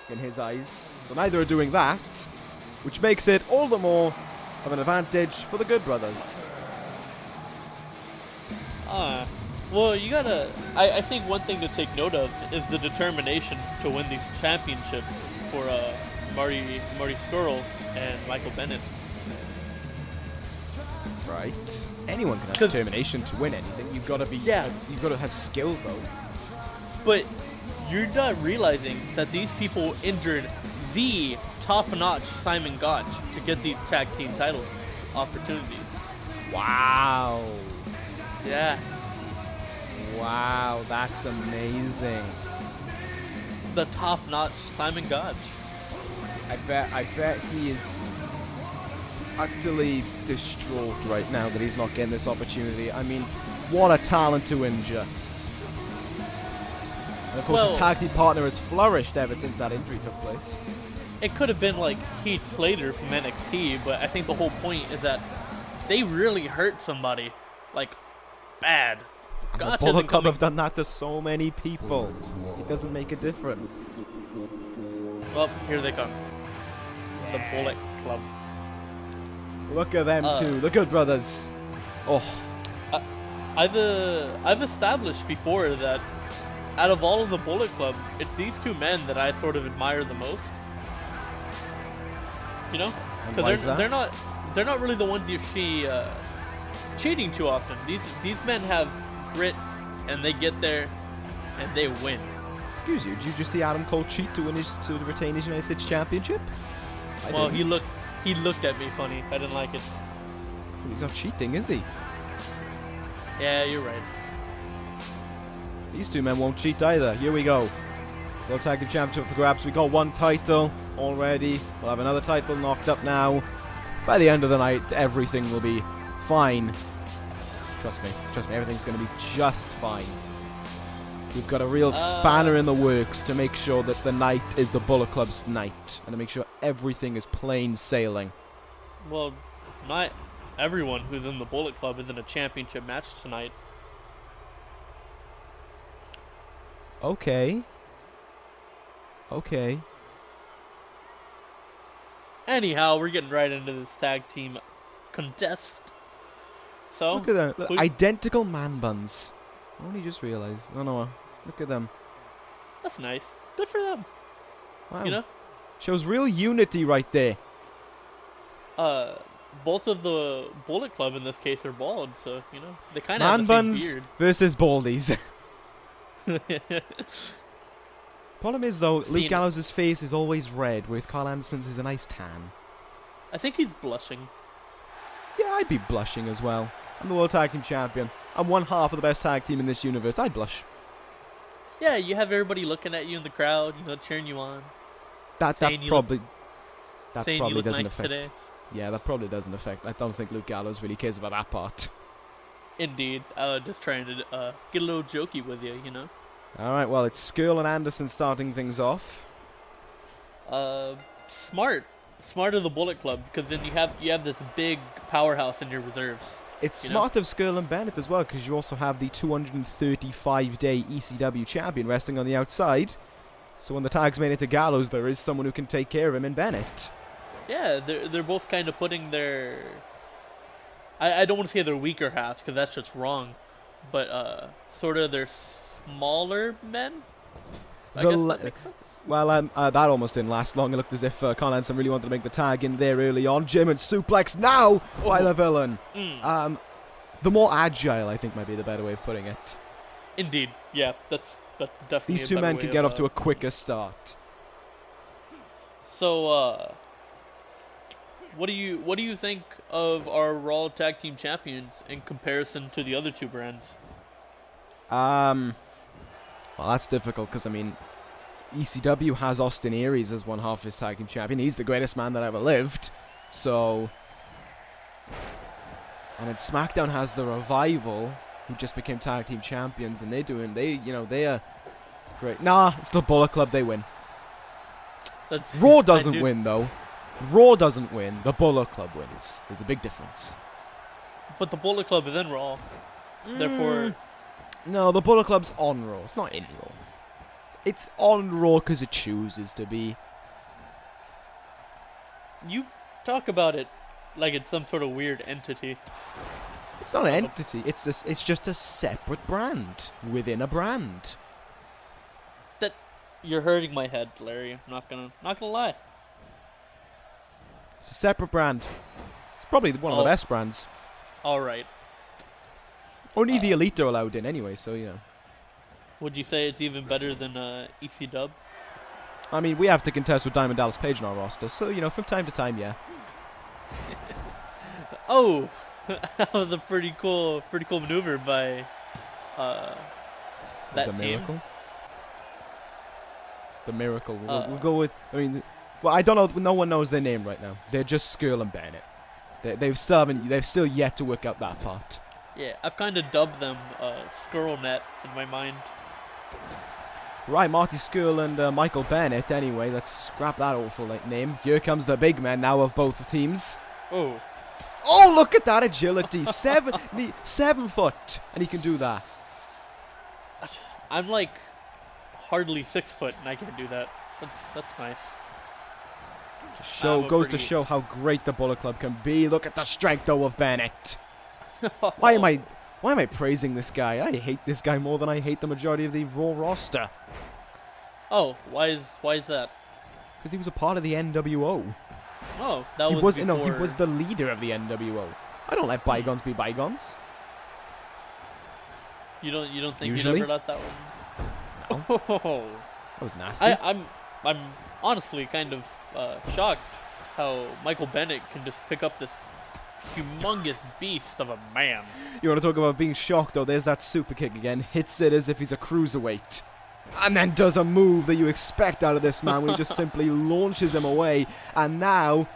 In his eyes. So neither are doing that, which makes it all the more of an advantage for the Good Brothers. Well, you gotta... I think one thing to take note of is the determination to win these championships for Marty Scurll and Michael Bennett. Right. Anyone can have determination to win anything. You've got to be... You've got to have skill, though. But you're not realizing that these people injured the top-notch Simon Gotch to get these tag team title opportunities. Wow. Yeah. Wow, that's amazing. The top-notch Simon Gotch. I bet he is utterly distraught right now that he's not getting this opportunity. I mean, what a talent to injure. And of course, his tag team partner has flourished ever since that injury took place. It could have been like Heath Slater from NXT, but I think the whole point is that they really hurt somebody, like, bad. And the Bullet Club have done that to so many people. It doesn't make a difference. Well, here they come. Yes. The Bullet Club. Look at them two, the Good Brothers. Oh. I've established before that out of all of the Bullet Club, it's these two men that I sort of admire the most. You know, because they're not really the ones you see cheating too often. These men have grit, and they get there, and they win. Excuse you, did you just see Adam Cole cheat to retain his United States Championship? Well, he looked at me funny. I didn't like it. He's not cheating, is he? Yeah, you're right. These two men won't cheat either. Here we go. World Tag Team Championship for grabs. We got one title already. We'll have another title knocked up now. By the end of the night, everything will be fine. Trust me, everything's going to be just fine. We've got a real spanner in the works to make sure that the night is the Bullet Club's night, and to make sure everything is plain sailing. Well, not everyone who's in the Bullet Club is in a championship match tonight. Okay. Anyhow, we're getting right into this tag team contest. So look at them. Look, identical man buns. I only just realized. Oh no, look at them. That's nice. Good for them. Wow. You know? Shows real unity right there. Both of the Bullet Club in this case are bald, so, you know, they kind of have the same same beard. Versus baldies. Problem is, though, Luke Gallows' face is always red, whereas Carl Anderson's is a nice tan. I think he's blushing. Yeah, I'd be blushing as well. I'm the World Tag Team Champion. I'm one half of the best tag team in this universe. I'd blush. Yeah, you have everybody looking at you in the crowd, you know, cheering you on. That probably look doesn't nice affect. Today. Yeah, that probably doesn't affect. I don't think Luke Gallows really cares about that part. Indeed. Just trying to get a little jokey with you, you know. Alright, well, it's Scurll and Anderson starting things off. Smart of the Bullet Club, because then you have this big powerhouse in your reserves. It's smart of Scurll and Bennett as well, because you also have the 235-day ECW champion resting on the outside. So when the tag's made into Gallows, there is someone who can take care of him in Bennett. Yeah, they're both kind of putting their I don't want to say they're weaker halves because that's just wrong, but sort of they're smaller men. I guess that makes sense. Well, that almost didn't last long. It looked as if Carl Anderson really wanted to make the tag in there early on. German suplex now by the villain. The more agile, I think, might be the better way of putting it. Indeed, yeah, that's definitely. These two men could get off to a quicker start. So, what do you think of our Raw Tag Team Champions in comparison to the other two brands? Well, that's difficult because, I mean, ECW has Austin Aries as one half of his tag team champion. He's the greatest man that ever lived. So, and then SmackDown has the Revival, who just became tag team champions, and they are great. Nah, it's the Bullet Club. They win. Raw doesn't win though. Raw doesn't win. The Bullet Club wins. There's a big difference. But the Bullet Club is in Raw, therefore. No, the Bullet Club's on Raw. It's not in Raw. It's on Raw because it chooses to be. You talk about it like it's some sort of weird entity. It's not an entity. It's just a separate brand within a brand. That you're hurting my head, Larry. I'm not gonna lie. It's a separate brand. It's probably one of the best brands. All right. Only the elite are allowed in anyway, so yeah. Would you say it's even better than ECW? I mean, we have to contest with Diamond Dallas Page in our roster, so from time to time, yeah. Oh, that was a pretty cool maneuver by that team. Miracle? The Miracle. We'll go with. I mean, well, I don't know. No one knows their name right now. They're just Scurll and Bennett. They've still yet to work out that part. Yeah, I've kind of dubbed them Scurll Net in my mind. Right, Marty Scurll and Michael Bennett. Anyway, let's scrap that awful name. Here comes the big man now of both teams. Oh. Oh, look at that agility. 7 foot, and he can do that. I'm like hardly 6 foot, and I can't do that. That's nice. Goes to show how great the Bullet Club can be. Look at the strength, though, of Bennett. Why am I praising this guy? I hate this guy more than I hate the majority of the Raw roster. Oh, why is that? Because he was a part of the NWO. Oh, that was before. No, he was the leader of the NWO. I don't let bygones be bygones. You don't think Usually? you'd ever let that one? No. Oh. That was nasty. I'm honestly kind of shocked how Michael Bennett can just pick up this humongous beast of a man. You want to talk about being shocked, though? There's that super kick again. Hits it as if he's a cruiserweight. And then does a move that you expect out of this man when he just simply launches him away. And now,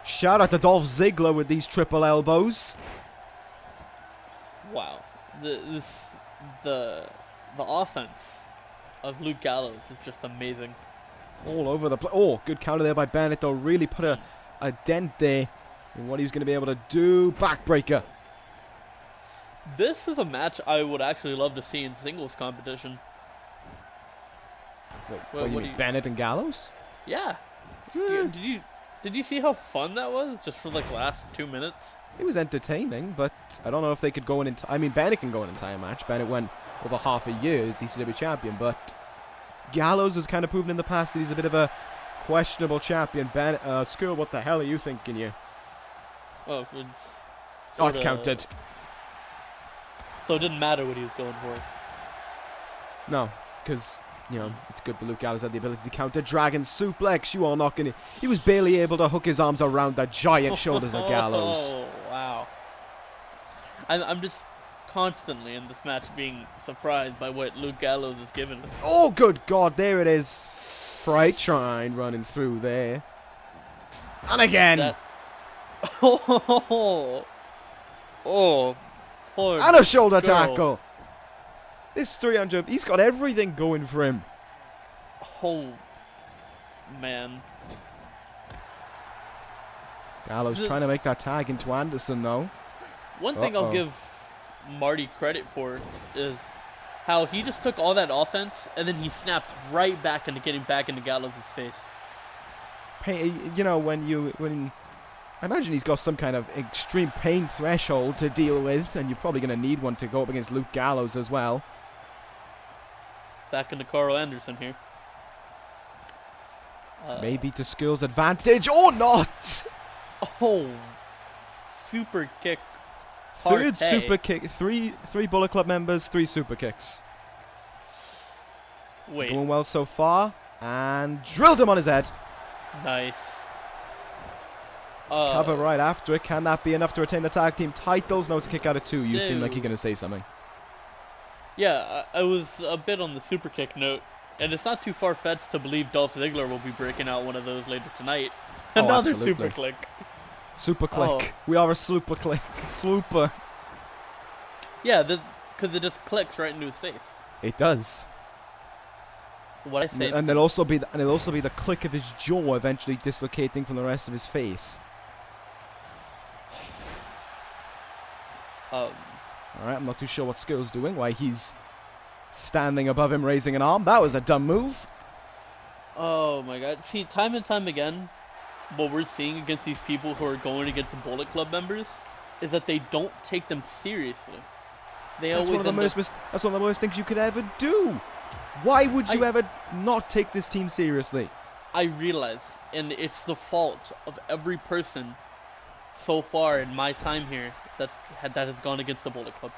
shout out to Dolph Ziggler with these triple elbows. Wow. The offense of Luke Gallows is just amazing. All over the place. Oh, good counter there by Bennett, though. Really put a dent there in what he was going to be able to do. Backbreaker. This is a match I would actually love to see in singles competition. Wait, what do you mean, Bennett and Gallows? Yeah. Did you see how fun that was just for like the last 2 minutes? It was entertaining, but I don't know if they could go in. I mean, Bennett can go an entire match. Bennett went over half a year as ECW champion, but Gallows has kind of proven in the past that he's a bit of a questionable champion. Scurll, what the hell are you thinking here? Oh, it's counted. So it didn't matter what he was going for. No, because it's good that Luke Gallows had the ability to counter Dragon Suplex. You are not going to. He was barely able to hook his arms around the giant shoulders of Gallows. Oh, wow. I'm just constantly in this match being surprised by what Luke Gallows has given us. Oh, good God. There it is. Fright Shrine running through there. And again. Oh, poor and a shoulder Scurll. tackle. This 300, he's got everything going for him. Oh, man. Gallows trying to make that tag into Anderson, though. One thing I'll give Marty credit for is how he just took all that offense and then he snapped right back into getting back into Gallows' face. Hey, when I imagine he's got some kind of extreme pain threshold to deal with, and you're probably going to need one to go up against Luke Gallows as well. Back into Carl Anderson here. Maybe to Scurll's advantage or not. Oh, super kick. Third Partey. super kick. Three Bullet Club members, 3 super kicks. Wait. Going well so far. And drilled him on his head. Nice. Cover right after it. Can that be enough to retain the tag team titles? No, it's a kick out of 2. You seem like you're going to say something. Yeah, I was a bit on the super kick note. And it's not too far-fetched to believe Dolph Ziggler will be breaking out one of those later tonight. Oh, Another absolutely. super click. Super click. Oh. We are a super click. Super. Yeah, because it just clicks right into his face. It does. So what I say, And it'll also be the click of his jaw eventually dislocating from the rest of his face. um, Alright, I'm not too sure what Scurll's doing, why he's standing above him raising an arm. That was a dumb move. oh my god. See, time and time again, what we're seeing against these people who are going against Bullet Club members is that they don't take them seriously. They That's one always of the end up... that's one of the worst things you could ever do. Why would you ever not take this team seriously? I realize, and it's the fault of every person so far in my time here that has gone against the Bullet Club.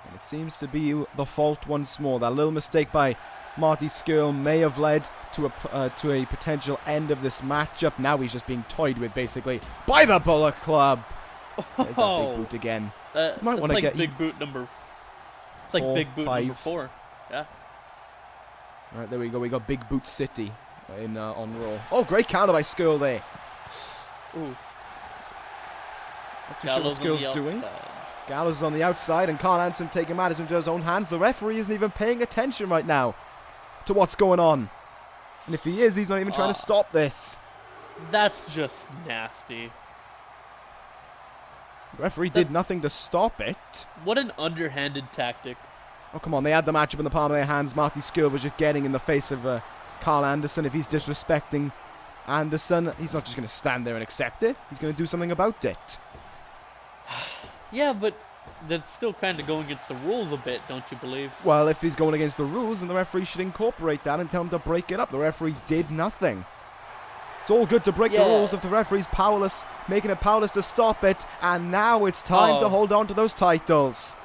And it seems to be the fault once more. That little mistake by Marty Scurll may have led to a potential end of this matchup. Now he's just being toyed with, basically, by the Bullet Club. There's that big boot again. It's like big boot number 4. Yeah. All right, there we go. We got Big Boot City on Raw. Oh, great counter by Scurll there. Ooh. Not too sure what Scurll's doing. Gallows is on the outside, and Carl Anderson taking matters into his own hands. The referee isn't even paying attention right now to what's going on. And if he is, he's not even trying to stop this. That's just nasty. The referee did nothing to stop it. What an underhanded tactic. Oh, come on. They had the matchup in the palm of their hands. Marty Scurll was just getting in the face of Carl Anderson. If he's disrespecting Anderson, he's not just going to stand there and accept it. He's going to do something about it. Yeah, but that's still kind of going against the rules a bit, don't you believe? Well, if he's going against the rules, then the referee should incorporate that and tell him to break it up. The referee did nothing. It's all good to break the rules if the referee's powerless, making it powerless to stop it. And now it's time to hold on to those titles.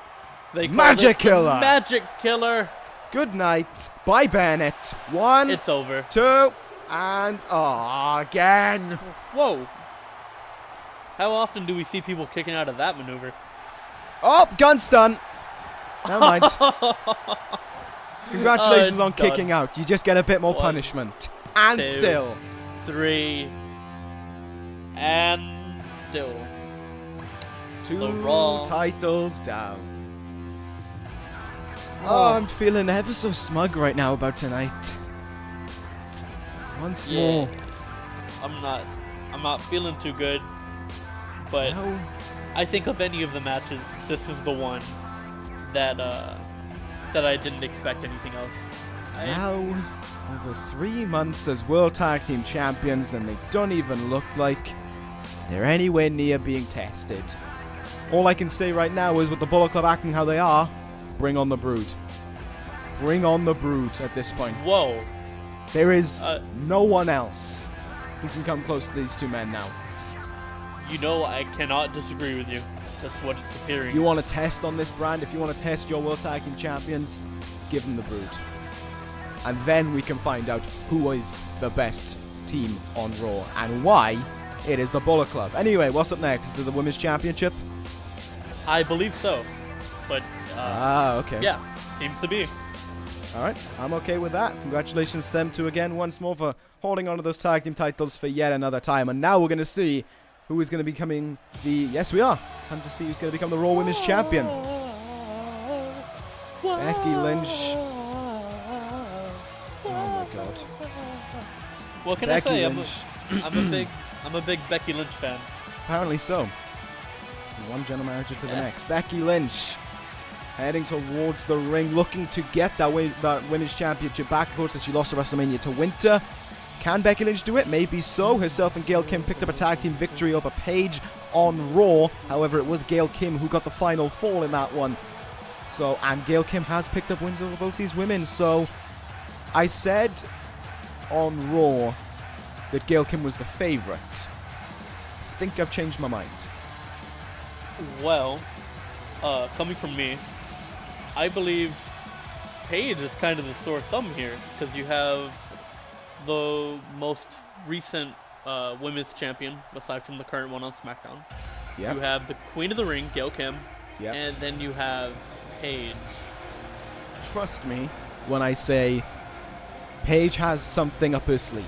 They call Magic this the Killer. Magic Killer. Good night. Bye, Bennett. 1, It's over. 2, and again. Whoa. How often do we see people kicking out of that maneuver? Oh, gun stun. Never mind. Congratulations on done. kicking out. You just get a bit more 1, punishment. And 2, still. 3, and still. 2 The Raw. titles down. Oh, I'm feeling ever so smug right now about tonight. Once more. I'm not feeling too good. But No. I think of any of the matches, this is the one that I didn't expect anything else. Now, over 3 months as World Tag Team Champions, and they don't even look like they're anywhere near being tested. All I can say right now is with the Bullet Club acting how they are, bring on the Brood. Bring on the Brood at this point. Whoa. There is no one else who can come close to these two men now. You know, I cannot disagree with you. That's what it's appearing. If you want to test on this brand, if you want to test your World Tag Team Champions, give them the Brood. And then we can find out who is the best team on Raw and why it is the Bullet Club. Anyway, what's up next? Is it the Women's Championship? I believe so. But, okay. yeah, seems to be. Alright, I'm okay with that. Congratulations to them two again once more for holding on to those tag team titles for yet another time. And now we're going to see who is going to be becoming the... Yes, we are. It's time to see who's going to become the Raw Women's Champion. Becky Lynch. Oh my god. What can Becky I say? Lynch. I'm a big Becky Lynch fan. Apparently so. From one general manager to the next. Becky Lynch heading towards the ring, looking to get that Women's Championship back. Of course, as she lost to WrestleMania to Winter. Can Becky Lynch do it? Maybe so. Herself and Gail Kim picked up a tag team victory over Paige on Raw. However, it was Gail Kim who got the final fall in that one. So, and Gail Kim has picked up wins over both these women. So, I said on Raw that Gail Kim was the favorite. I think I've changed my mind. Well, coming from me, I believe Paige is kind of the sore thumb here, because you have the most recent women's champion, aside from the current one on SmackDown. Yep. You have the Queen of the Ring, Gail Kim, Yep. and then you have Paige. Trust me when I say Paige has something up her sleeve.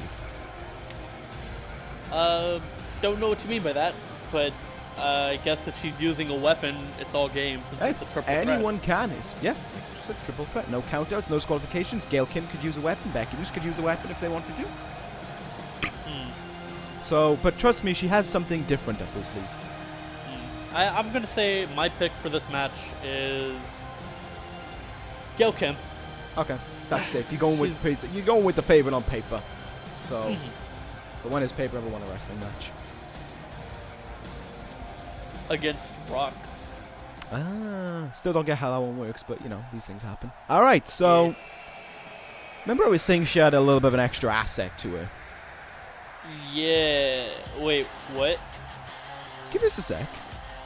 Don't know what you mean by that, but I guess if she's using a weapon, it's all game, since it's a triple threat. Anyone can. Yeah, it's a triple threat. No countouts, no disqualifications. Gail Kim could use a weapon. Becky Lynch could use a weapon if they wanted to. So, but trust me, she has something different up her sleeve. I'm going to say my pick for this match is Gail Kim. Okay, that's safe. You're going with the favorite on paper. So, but when has paper ever won a wrestling match? Against Rock. Still don't get how that one works, but you know, these things happen. Alright, so remember I was saying she had a little bit of an extra asset to her. Yeah. Wait, what? Give us a sec.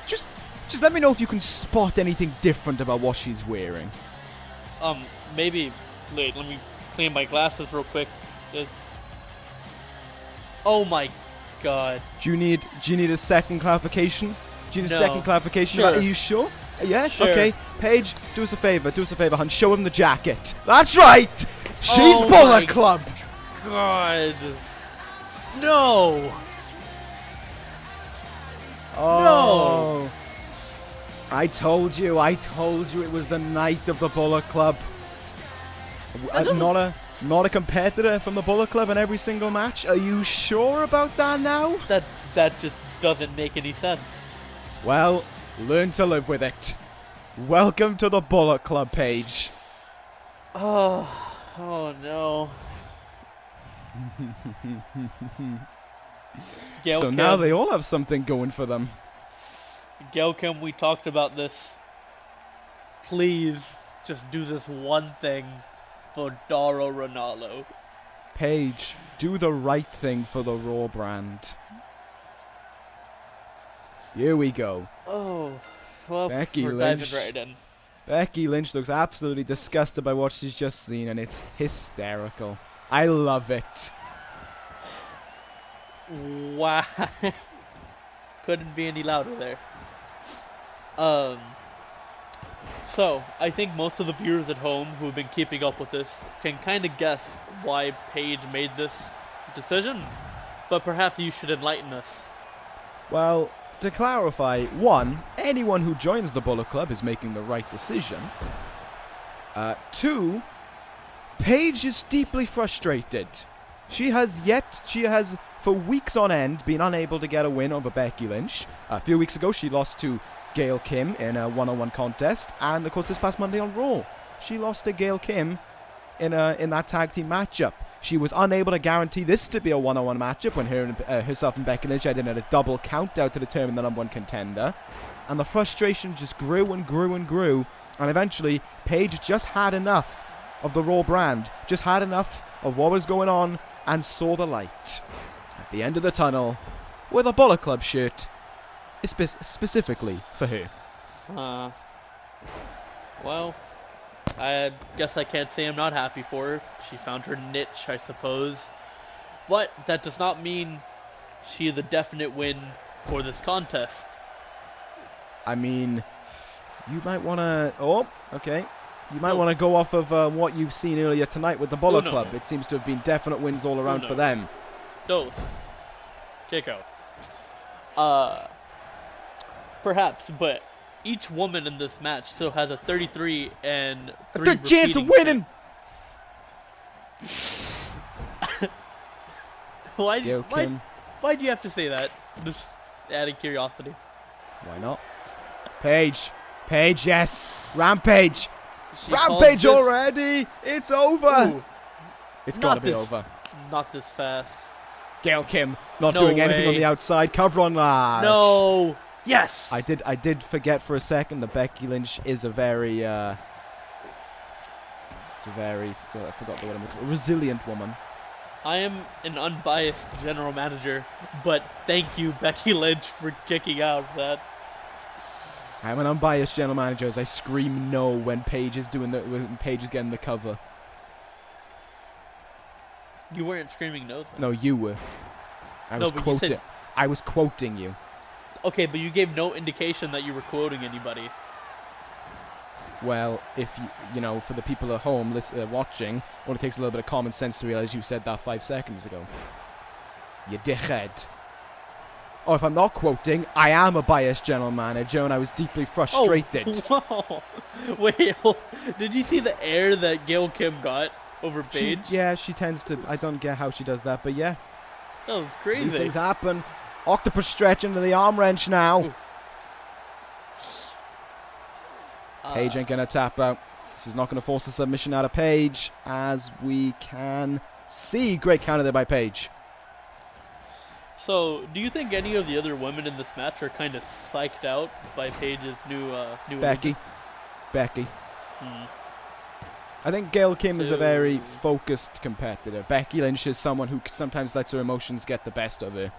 Just let me know if you can spot anything different about what she's wearing. Maybe. Wait, let me clean my glasses real quick. It's. Oh my god. Do you need a second clarification? Do you need a No. second clarification? Sure. Are you sure? Yes? Sure. Okay. Paige, do us a favor, hon. Show him the jacket. That's right! She's Oh Bullet my Club! God. No. Oh. No! I told you it was the night of the Bullet Club. Not a competitor from the Bullet Club in every single match. Are you sure about that now? That just doesn't make any sense. Well, learn to live with it. Welcome to the Bullet Club, Paige. Oh no. Gail So Kim, now they all have something going for them. Gail Kim, we talked about this. Please, just do this one thing for Daro Ronaldo. Paige, do the right thing for the Raw brand. Here we go. Oh, well, Becky we're Lynch. diving right in. Becky Lynch looks absolutely disgusted by what she's just seen, and it's hysterical. I love it. Wow. Couldn't be any louder there. So, I think most of the viewers at home who have been keeping up with this can kind of guess why Paige made this decision, but perhaps you should enlighten us. Well, to clarify, one, anyone who joins the Bullet Club is making the right decision. Two, Paige is deeply frustrated. She has for weeks on end been unable to get a win over Becky Lynch. A few weeks ago, she lost to Gail Kim in a one-on-one contest, and of course this past Monday on Raw, she lost to Gail Kim in that tag team matchup. She was unable to guarantee this to be a one-on-one matchup when herself and Becky Lynch had a double count out to determine the number one contender, and the frustration just grew and grew and grew, and eventually Paige just had enough of the Raw brand, just had enough of what was going on, and saw the light at the end of the tunnel with a Bullet Club shirt, specifically for her. Well, I guess I can't say I'm not happy for her. She found her niche, I suppose. But that does not mean she is a definite win for this contest. I mean, you might want to... Oh, okay. You might want to go off of what you've seen earlier tonight with the Bullet Club. It seems to have been definite wins all around for them. Dos. Kick out. Perhaps, but each woman in this match still has a 33 and 3 good chance of winning! Why do you have to say that? Just adding curiosity. Why not? Paige, yes! Rampage! She Rampage already! It's over! Ooh, it's gotta be over. Not this fast. Gail Kim not No doing anything on way. the outside. Cover on Lash. No. Yes. I did forget for a second that Becky Lynch is a very I forgot the word I'm looking for. Resilient woman. I am an unbiased general manager, but thank you, Becky Lynch, for kicking out of that. I'm an unbiased general manager as I scream no when Paige is when Paige is getting the cover. You weren't screaming no, though. No, you were. I was but you quoting. said- I was quoting you. Okay, but you gave no indication that you were quoting anybody. Well, if you know, for the people at home watching, only takes a little bit of common sense to realize you said that 5 seconds ago. You dickhead. Oh, if I'm not quoting, I am a biased general manager, and I was deeply frustrated. Oh, wow. Wait, did you see the air that Gail Kim got over Paige? She tends to. I don't get how she does that, but yeah. That was These crazy. things happen. Octopus stretch into the arm wrench now. Ooh. Paige ain't gonna tap out. This is not gonna force a submission out of Paige, as we can see. Great counter there by Paige. So, do you think any of the other women in this match are kind of psyched out by Paige's new Becky. allegiance? Becky. Hmm. I think Gail Kim is a very Two. focused competitor. Becky Lynch is someone who sometimes lets her emotions get the best of her.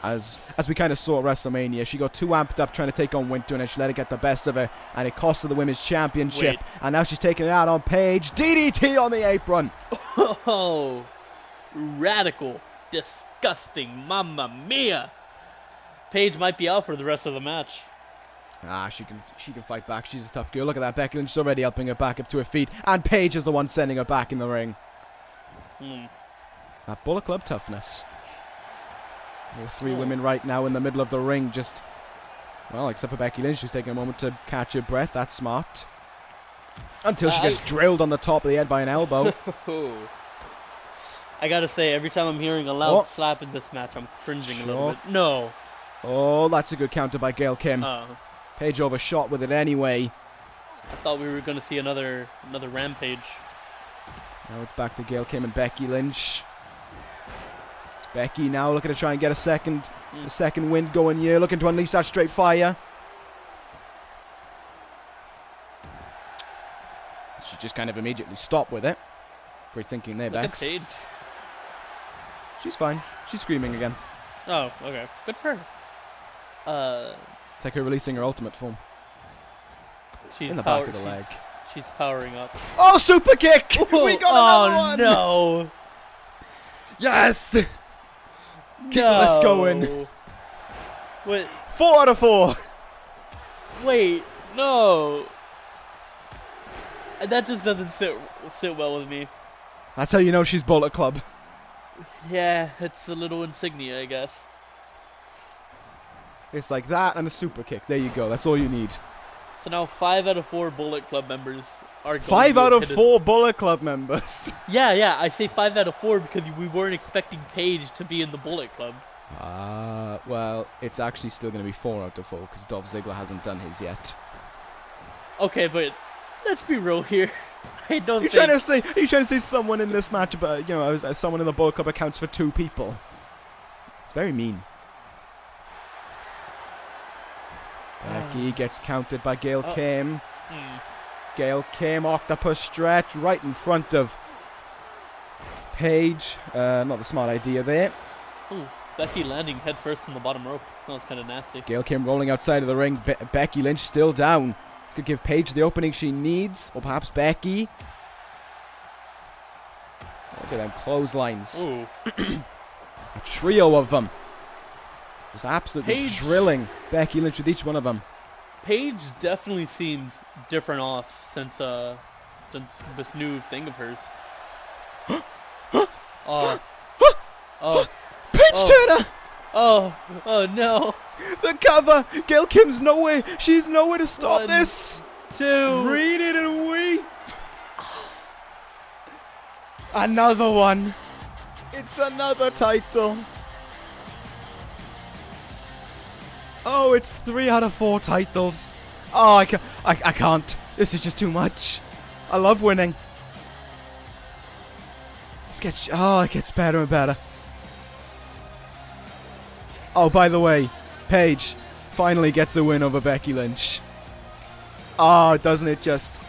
As we kind of saw at WrestleMania, she got too amped up trying to take on Winter, and then she let it get the best of her, and it cost her the Women's Championship. Wait. And now she's taking it out on Paige. DDT on the apron. Oh, radical, disgusting, mamma mia! Paige might be out for the rest of the match. She can fight back. She's a tough girl. Look at that. Becky Lynch is already helping her back up to her feet, and Paige is the one sending her back in the ring. That Bullet Club toughness. All three women right now in the middle of the ring, just, well, except for Becky Lynch, who's taking a moment to catch her breath. That's smart. Until she gets drilled on the top of the head by an elbow. I gotta say, every time I'm hearing a loud slap in this match, I'm cringing a little bit. No. Oh, that's a good counter by Gail Kim. Paige overshot with it anyway. I thought we were gonna see another rampage. Now it's back to Gail Kim and Becky Lynch. Becky now looking to try and get a second wind going here, looking to unleash that straight fire. She just kind of immediately stopped with it. Great thinking there, Look Bex. at Paige. She's fine. She's screaming again. Oh, okay. Good for her. It's like her releasing her ultimate form. She's in the back of the leg. She's powering up. Oh, super kick! We got another one! No! Yes! Keep the list going. Wait. 4 out of 4. Wait. No. That just doesn't sit well with me. That's how you know she's Bullet Club. Yeah, it's a little insignia, I guess. It's like that and a super kick. There you go. That's all you need. So now 5 out of 4 Bullet Club members are going 5 to out of hit 4 Bullet Club members. Yeah, I say 5 out of 4 because we weren't expecting Paige to be in the Bullet Club. Well, it's actually still going to be 4 out of 4 because Dolph Ziggler hasn't done his yet. Okay, but let's be real here. I don't Are you trying to say someone in this match, but as someone in the Bullet Club accounts for 2 people? It's very mean. Becky gets counted by Gail Kim. Gail Kim, octopus stretch right in front of Paige. Not the smart idea there. Ooh, Becky landing head first on the bottom rope. That was kind of nasty. Gail Kim rolling outside of the ring. Becky Lynch still down. This could give Paige the opening she needs. Or perhaps Becky. Look at them clotheslines. Ooh. A trio of them. Just absolutely Paige drilling Becky Lynch with each one of them. Paige definitely seems different off since this new thing of hers. Paige Turner! Oh no. The cover! Gail Kim's nowhere. She's nowhere to stop 1, this. 2. Read it and weep. Another one. It's another title. Oh, it's 3 out of 4 titles. Oh, I can't. This is just too much. I love winning. it gets better and better. Oh, by the way, Paige finally gets a win over Becky Lynch. Oh, doesn't it just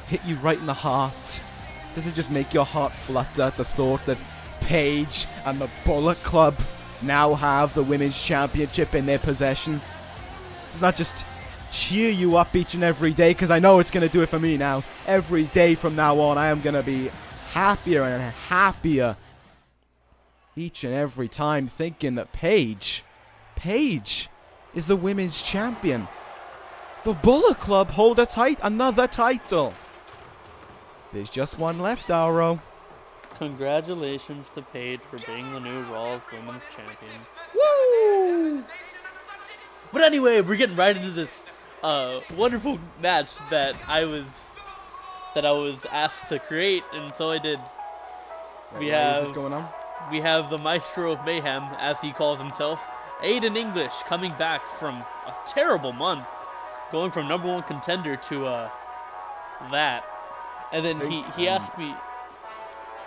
hit you right in the heart? Does it just make your heart flutter at the thought that Paige and the Bullet Club now have the Women's Championship in their possession? Does that just cheer you up each and every day? Because I know it's going to do it for me now. Every day from now on, I am going to be happier and happier each and every time thinking that Paige is the Women's Champion. The Bullet Club hold another title. There's just one left, Arrow. Congratulations to Paige for being the new Raw's Women's Champion. Woo! But anyway, we're getting right into this wonderful match that I was asked to create, and so I did. Wait, what is this going on? We have the Maestro of Mayhem, as he calls himself, Aiden English, coming back from a terrible month, going from #1 contender to that, and then he asked me.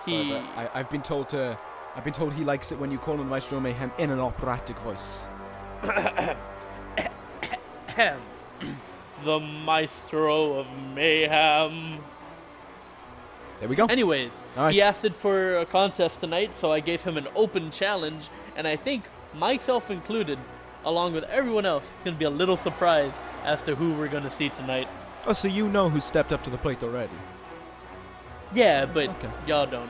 Sorry, but I've been told he likes it when you call him Maestro of Mayhem in an operatic voice. The Maestro of Mayhem. There we go. Anyways, right. He asked it for a contest tonight, so I gave him an open challenge, and I think, myself included, along with everyone else, it's going to be a little surprised as to who we're going to see tonight. Oh, so you know who stepped up to the plate already? Yeah, but okay. Y'all don't.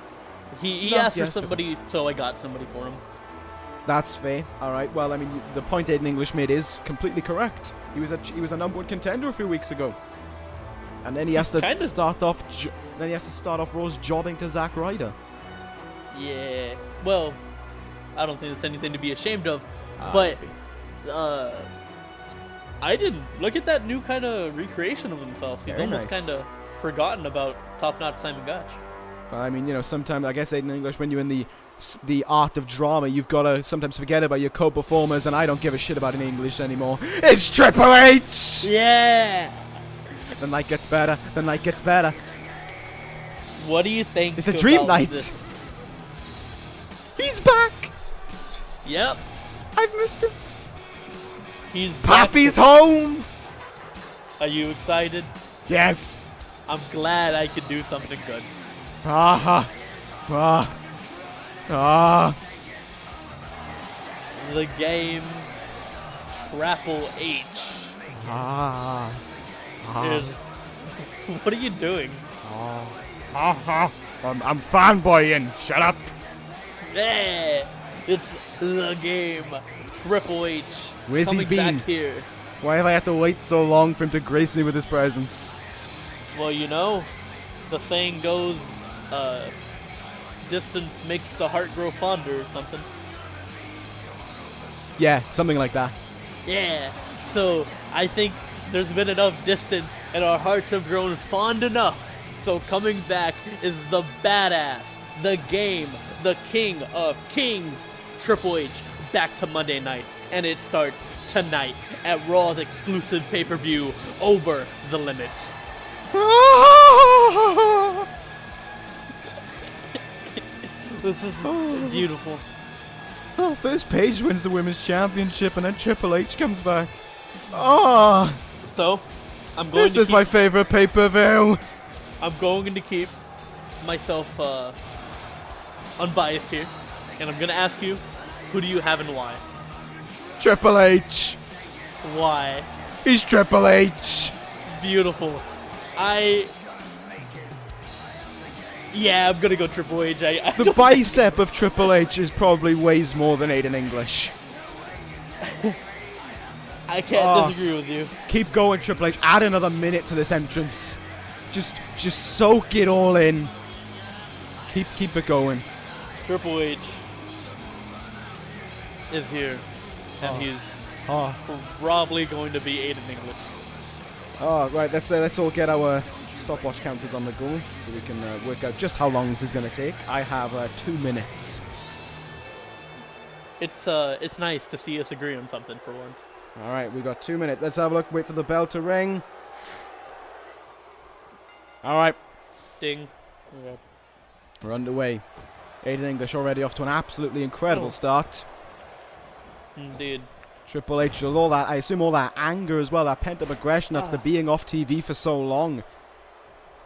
He asked for somebody, so I got somebody for him. That's fair. All right. Well, I mean, the point Aiden English made is completely correct. He was a #1 contender a few weeks ago, and then he has to start off. Then he has to start off Raw's jobbing to Zack Ryder. Yeah. Well, I don't think there's anything to be ashamed of, but I didn't look at that new kind of recreation of himself. He's almost kind of forgotten about Top Knot Simon Gotch. Well, I mean, sometimes I guess Aiden English, when you're in the art of drama, you've got to sometimes forget about your co-performers, and I don't give a shit about an English anymore. It's Triple H! Yeah! The night gets better. The night gets better. What do you think? It's a dream night. This? He's back. Yep. I've missed him. He's Pappy's home. Are you excited? Yes. I'm glad I could do something good. The game Triple H. What are you doing? I'm fanboying. Shut up. Yeah, it's the game Triple H. Where's coming he been? Back here. Why have I had to wait so long for him to grace me with his presence? Well, the saying goes, distance makes the heart grow fonder or something. Yeah, something like that. Yeah, so I think there's been enough distance and our hearts have grown fond enough. So coming back is the badass, the game, the king of kings, Triple H, back to Monday nights. And it starts tonight at Raw's exclusive pay-per-view, Over the Limit. This is beautiful. Oh, first Paige wins the Women's Championship and then Triple H comes back. Oh, so I'm going. This is my favorite pay-per-view. I'm going to keep myself unbiased here, and I'm gonna ask you, who do you have and why? Triple H. Why? He's Triple H. Beautiful. Yeah, I'm gonna go Triple H. The bicep of Triple H is probably weighs more than Aiden English. I can't disagree with you. Keep going, Triple H. Add another minute to this entrance. Just soak it all in. Keep it going. Triple H is here, and he's probably going to be Aiden English. Oh, right. Let's all get our stopwatch counters on the go so we can work out just how long this is going to take. I have 2 minutes. It's nice to see us agree on something for once. All right, we got 2 minutes. Let's have a look. Wait for the bell to ring. All right. Ding. Okay. We're underway. Aiden English already off to an absolutely incredible start. Indeed. Triple H with all that, I assume all that anger as well, that pent-up aggression after being off TV for so long.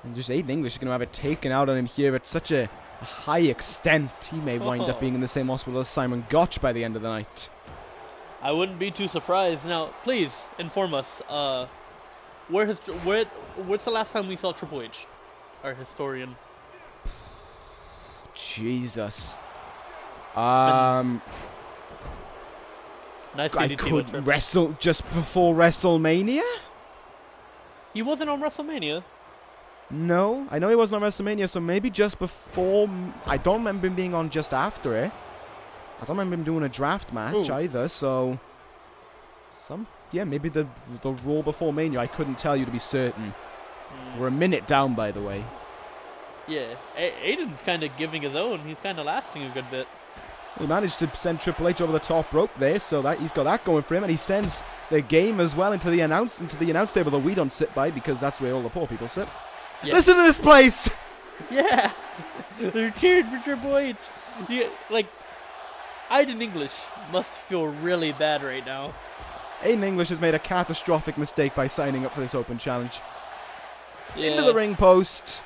And just Aiden English is going to have it taken out on him here at such a high extent. He may wind up being in the same hospital as Simon Gotch by the end of the night. I wouldn't be too surprised. Now, please inform us. What's the last time we saw Triple H, our historian? Jesus. Nice I DDT could trips. wrestle just before WrestleMania? He wasn't on WrestleMania. No, I know he wasn't on WrestleMania, so maybe just before. I don't remember him being on just after it. I don't remember him doing a draft match either, so maybe the Raw before Mania. I couldn't tell you to be certain. We're a minute down, by the way. Yeah, Aiden's kind of giving his own. He's kind of lasting a good bit. He managed to send Triple H over the top rope there, so that he's got that going for him, and he sends the game as well into the announce table that we don't sit by because that's where all the poor people sit. Yeah. Listen to this place! Yeah, they're cheering for Triple H. Yeah, like, Aiden English must feel really bad right now. Aiden English has made a catastrophic mistake by signing up for this open challenge. Yeah. Into the ring post.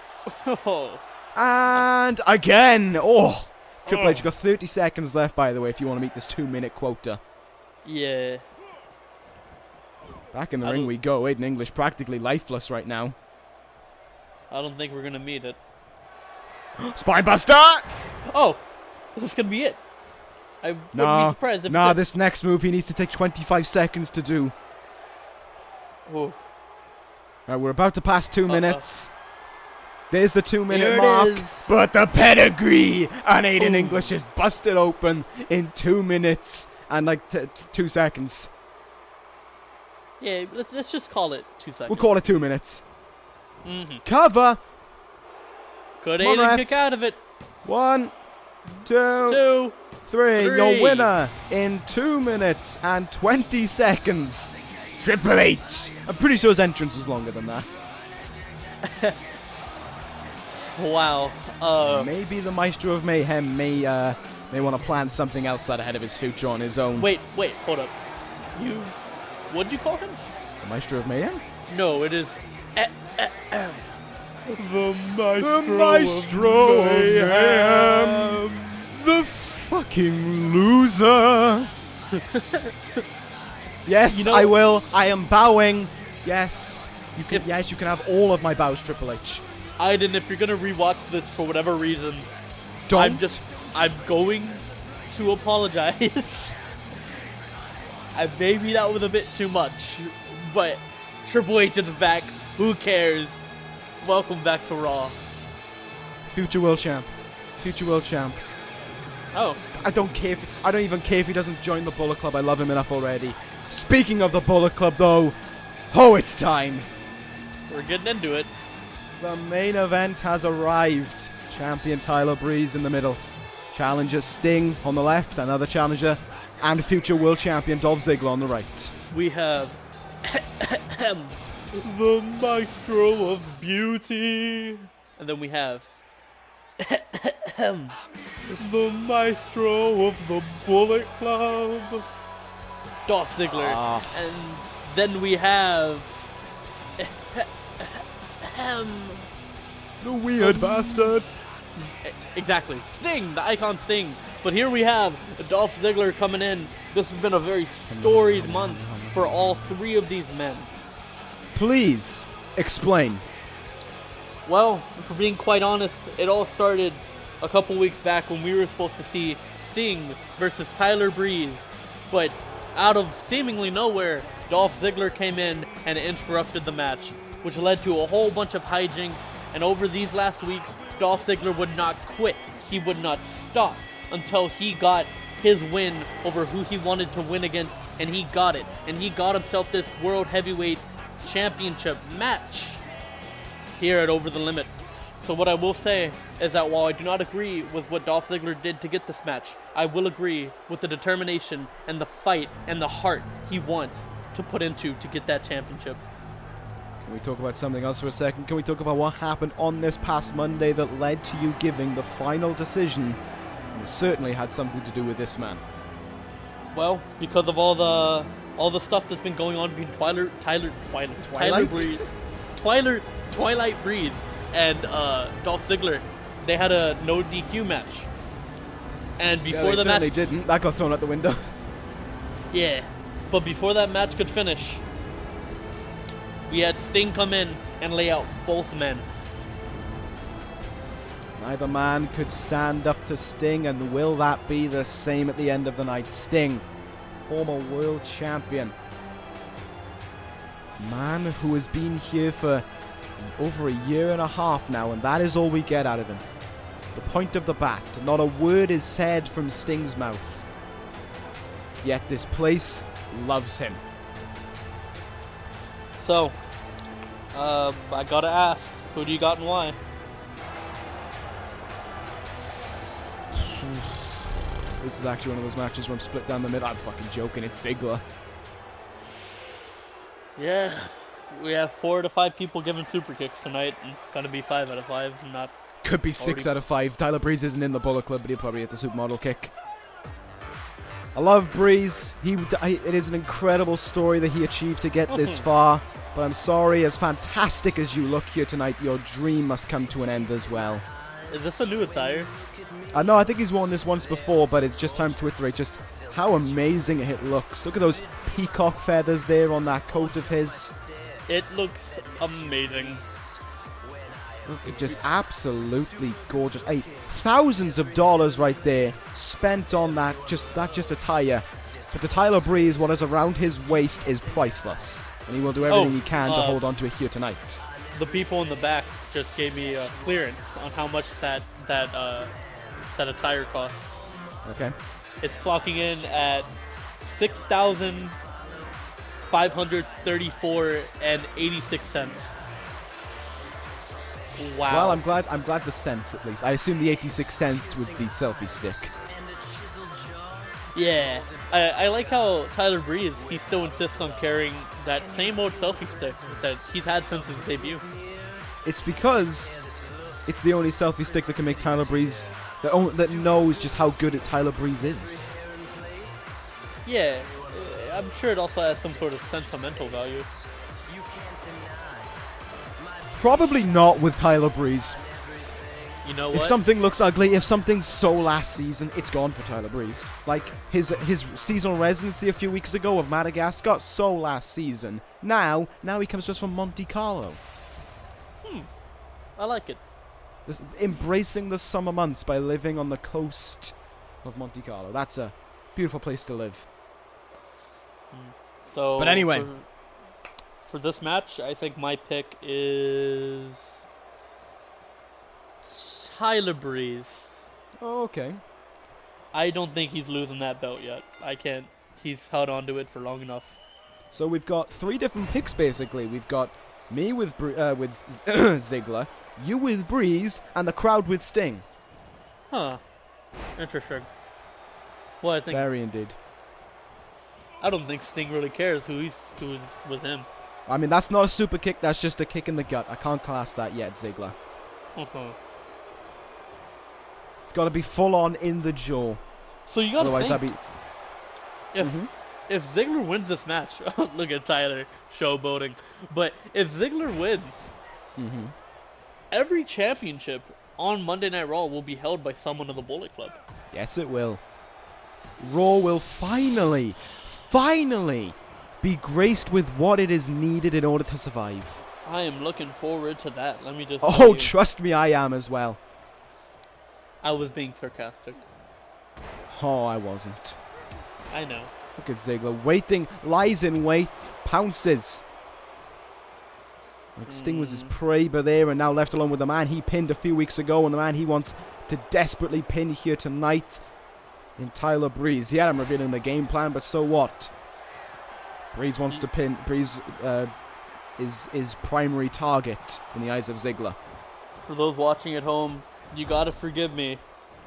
And again! Triple H, you've got 30 seconds left, by the way, if you want to meet this 2-minute quota. Yeah. Back in the ring we go. Aiden English practically lifeless right now. I don't think we're going to meet it. Spinebuster! Oh! This is going to be it. I wouldn't be surprised if it's this next move he needs to take 25 seconds to do. Oh. Right, we're about to pass 2 minutes. There's the 2-minute Here mark. it is. But the pedigree and Aiden English is busted open in 2 minutes and like 2 seconds. Yeah, let's just call it 2 seconds. We'll call it 2 minutes. Cover. Could Aiden kick out of it? 1, 2, 3. Your winner in 2 minutes and 20 seconds. Triple H. I'm pretty sure his entrance was longer than that. Wow. Maybe the Maestro of Mayhem may want to plan something else ahead of his future on his own. Wait, hold up. What'd you call him? The Maestro of Mayhem? No, it is the Maestro of Mayhem. The fucking loser. Yes, I will. I am bowing. Yes. You can have all of my bows, Triple H. Aiden, if you're gonna rewatch this for whatever reason, I'm going to apologize. Maybe that was a bit too much, but Triple H is back. Who cares? Welcome back to Raw. Future world champ. Future world champ. Oh. I don't even care if he doesn't join the Bullet Club. I love him enough already. Speaking of the Bullet Club, though, it's time. We're getting into it. The main event has arrived. Champion Tyler Breeze in the middle. Challenger Sting on the left, another challenger, and future world champion Dolph Ziggler on the right. We have the Maestro of Beauty. And then we have the Maestro of the Bullet Club, Dolph Ziggler. And then we have the weird bastard. Exactly. Sting, the icon Sting. But here we have Dolph Ziggler coming in. This has been a very storied month for all three of these men. Please, explain. Well, for being quite honest, it all started a couple weeks back when we were supposed to see Sting versus Tyler Breeze. But out of seemingly nowhere, Dolph Ziggler came in and interrupted the match, which led to a whole bunch of hijinks. And over these last weeks, Dolph Ziggler would not quit. He would not stop until he got his win over who he wanted to win against, and he got it. And he got himself this World Heavyweight Championship match here at Over the Limit. So what I will say is that while I do not agree with what Dolph Ziggler did to get this match, I will agree with the determination and the fight and the heart he wants to put into to get that championship. Can we talk about something else for a second? Can we talk about what happened on this past Monday that led to you giving the final decision? And it certainly had something to do with this man. Well, because of all the stuff that's been going on between Twilight Breeze and Dolph Ziggler, they had a no DQ match. And before the match, they didn't. That got thrown out the window. Yeah, but before that match could finish, we had Sting come in and lay out both men. Neither man could stand up to Sting, and will that be the same at the end of the night? Sting, former world champion. Man who has been here for over a year and a half now, and that is all we get out of him. The point of the bat. Not a word is said from Sting's mouth. Yet this place loves him. So, I gotta ask, who do you got and why? This is actually one of those matches where I'm split down the middle. I'm fucking joking. It's Ziggler. Yeah, we have 4 to 5 people giving super kicks tonight, and it's gonna be 5 out of 5. Not could be 6 out of 5. Tyler Breeze isn't in the Bullet Club, but he'll probably hit the supermodel kick. I love Breeze. It is an incredible story that he achieved to get this far. But I'm sorry, as fantastic as you look here tonight, your dream must come to an end as well. Is this a new attire? No, I think he's worn this once before, but it's just time to iterate just how amazing it looks. Look at those peacock feathers there on that coat of his. It looks amazing. It's just absolutely gorgeous. Hey, thousands of dollars right there spent on that just attire. But to Tyler Breeze, what is around his waist is priceless. And he will do everything he can to hold on to it here tonight. The people in the back just gave me a clearance on how much that attire costs. Okay. It's clocking in at $6,534.86. Wow. Well, I'm glad the cents at least. I assume the 86 cents was the selfie stick. Yeah. I like how Tyler Breeze, he still insists on carrying that same old selfie stick that he's had since his debut. It's because it's the only selfie stick that can make Tyler Breeze, that knows just how good Tyler Breeze is. Yeah, I'm sure it also has some sort of sentimental value. Probably not with Tyler Breeze. You know what? If something looks ugly, if something's so last season, it's gone for Tyler Breeze. Like his seasonal residency a few weeks ago of Madagascar, so last season. Now he comes just from Monte Carlo. I like it. Embracing the summer months by living on the coast of Monte Carlo. That's a beautiful place to live. So, but anyway, for this match, I think my pick is Tyler Breeze. Oh, okay. I don't think he's losing that belt yet. I can't. He's held on to it for long enough. So we've got 3 different picks basically. We've got me with Ziggler, you with Breeze, and the crowd with Sting. Huh. Interesting. Well, I think. Very indeed. I don't think Sting really cares who's with him. I mean, that's not a super kick. That's just a kick in the gut. I can't class that yet, Ziggler. It's got to be full on in the jaw. So you got to think. That'd be. If Ziggler wins this match, look at Tyler showboating. But if Ziggler wins, every championship on Monday Night Raw will be held by someone in the Bullet Club. Yes, it will. Raw will finally be graced with what it is needed in order to survive. I am looking forward to that. Let me just. Oh, trust me, I am as well. I was being sarcastic. Oh, I wasn't. I know. Look at Ziggler waiting, lies in wait, pounces. Like Sting was his prey, but there and now left alone with the man he pinned a few weeks ago, and the man he wants to desperately pin here tonight in Tyler Breeze. Yeah, I'm revealing the game plan, but so what? Breeze wants to pin. Breeze is primary target in the eyes of Ziggler. For those watching at home, you gotta forgive me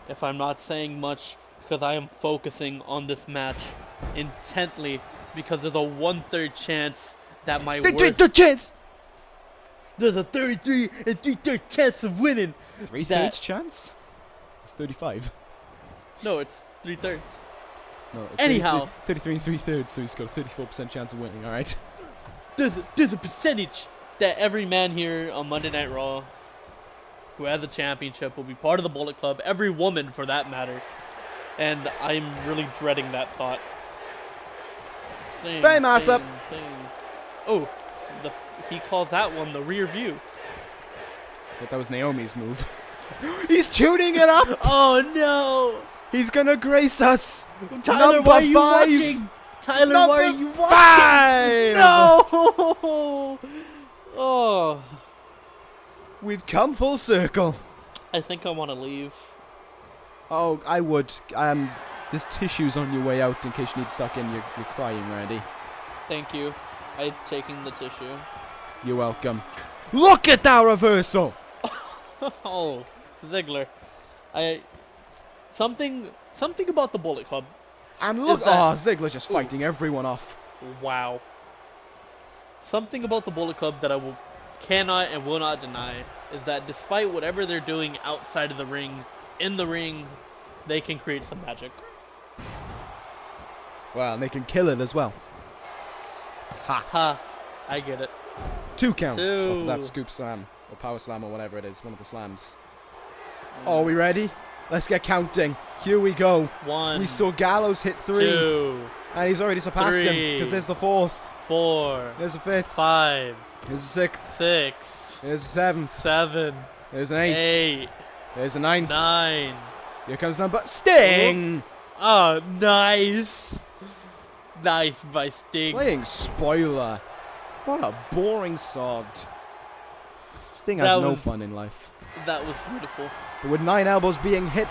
if I'm not saying much because I am focusing on this match intently because there's a 1/3 chance that my words... There's a 33 and 3/3 chance of winning. 3/3 chance? It's 35. No, it's 3/3. No, it's Anyhow. 33 and 3/3, so he's got a 34% chance of winning, alright? There's a percentage that every man here on Monday Night Raw who has a championship will be part of the Bullet Club. Every woman, for that matter. And I'm really dreading that thought. Fame ass up. Oh, he calls that one the rear view. I thought that was Naomi's move. He's tuning it up! Oh no! He's gonna grace us! Tyler, Number why are you 5. watching? Tyler, Number why are you watching? 5. No! Oh. We've come full circle. I think I want to leave. Oh, I would. There's tissues on your way out in case you need stuck in. You're crying, Randy. Thank you. I'm taking the tissue. You're welcome. Look at that reversal! Oh, Ziggler. Something about the Bullet Club. And look, Ziggler's just fighting everyone off. Wow. Something about the Bullet Club that I cannot and will not deny is that despite whatever they're doing outside of the ring, in the ring, they can create some magic. Well, and they can kill it as well. Ha. Ha. I get it. 2 counts 2. off of that scoop slam. Or power slam or whatever it is. One of the slams. Are we ready? Let's get counting. Here we go. 1. We saw Gallows hit 3. 2. And he's already surpassed him. 3. Because there's the 4th. 4. There's the 5th. 5. There's the 6th. 6. There's the 7th. 7. There's an 8th. 8. There's a 9th. 9. Here comes number Sting. Oh, nice. Nice by Sting. Playing spoiler. What a boring sod. Sting has no fun in life. That was beautiful. But with 9 elbows being hit,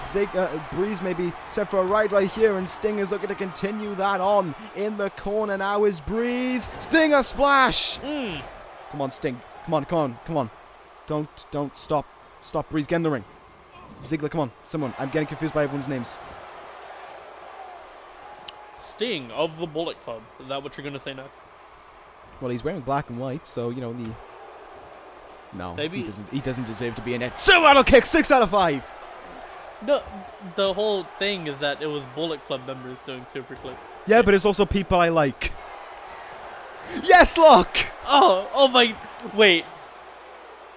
Breeze may be set for a ride right here, and Sting is looking to continue that on. In the corner now is Breeze. Sting a splash. Come on, Sting. Come on. Don't stop. Stop, Breeze. Get in the ring. Ziggler, come on. Someone. I'm getting confused by everyone's names. Sting of the Bullet Club. Is that what you're going to say next? Well, he's wearing black and white, so, you know, No, Maybe. He doesn't deserve to be in it. Survival kick, 6 out of 5. No, the whole thing is that it was Bullet Club members doing super clip. Yeah, but it's also people I like. Yes, look! Oh my, wait.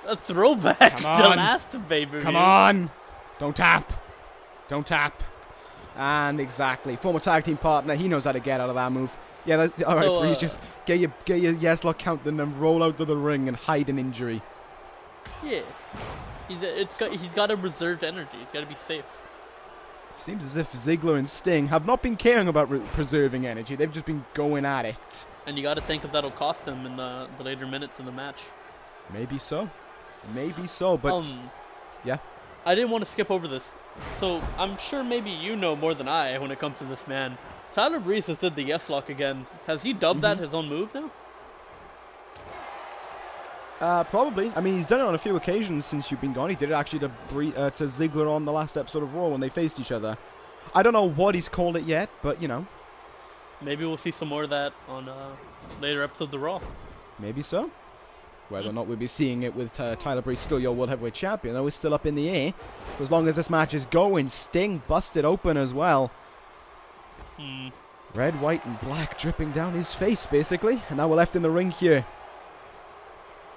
A throwback to last baby. Come on! Don't tap. And exactly. Former tag team partner, he knows how to get out of that move. Yeah, alright, so, Breeze, just get your yes lock count and then roll out to the ring and hide an injury. Yeah. He's got a reserved energy. He's got to be safe. Seems as if Ziggler and Sting have not been caring about preserving energy. They've just been going at it. And you got to think if that'll cost him in the later minutes in the match. Maybe so, but yeah. I didn't want to skip over this. So I'm sure maybe you know more than I when it comes to this man. Tyler Breeze has did the yes lock again. Has he dubbed that his own move now? Probably. I mean, he's done it on a few occasions since you've been gone. He did it actually to Ziggler on the last episode of Raw when they faced each other. I don't know what he's called it yet, but you know. Maybe we'll see some more of that on later episodes of Raw. Maybe so. Whether or not we'll be seeing it with Tyler Breeze still your World Heavyweight Champion, though, is still up in the air. For as long as this match is going, Sting busted open as well. Red, white, and black dripping down his face, basically. And now we're left in the ring here.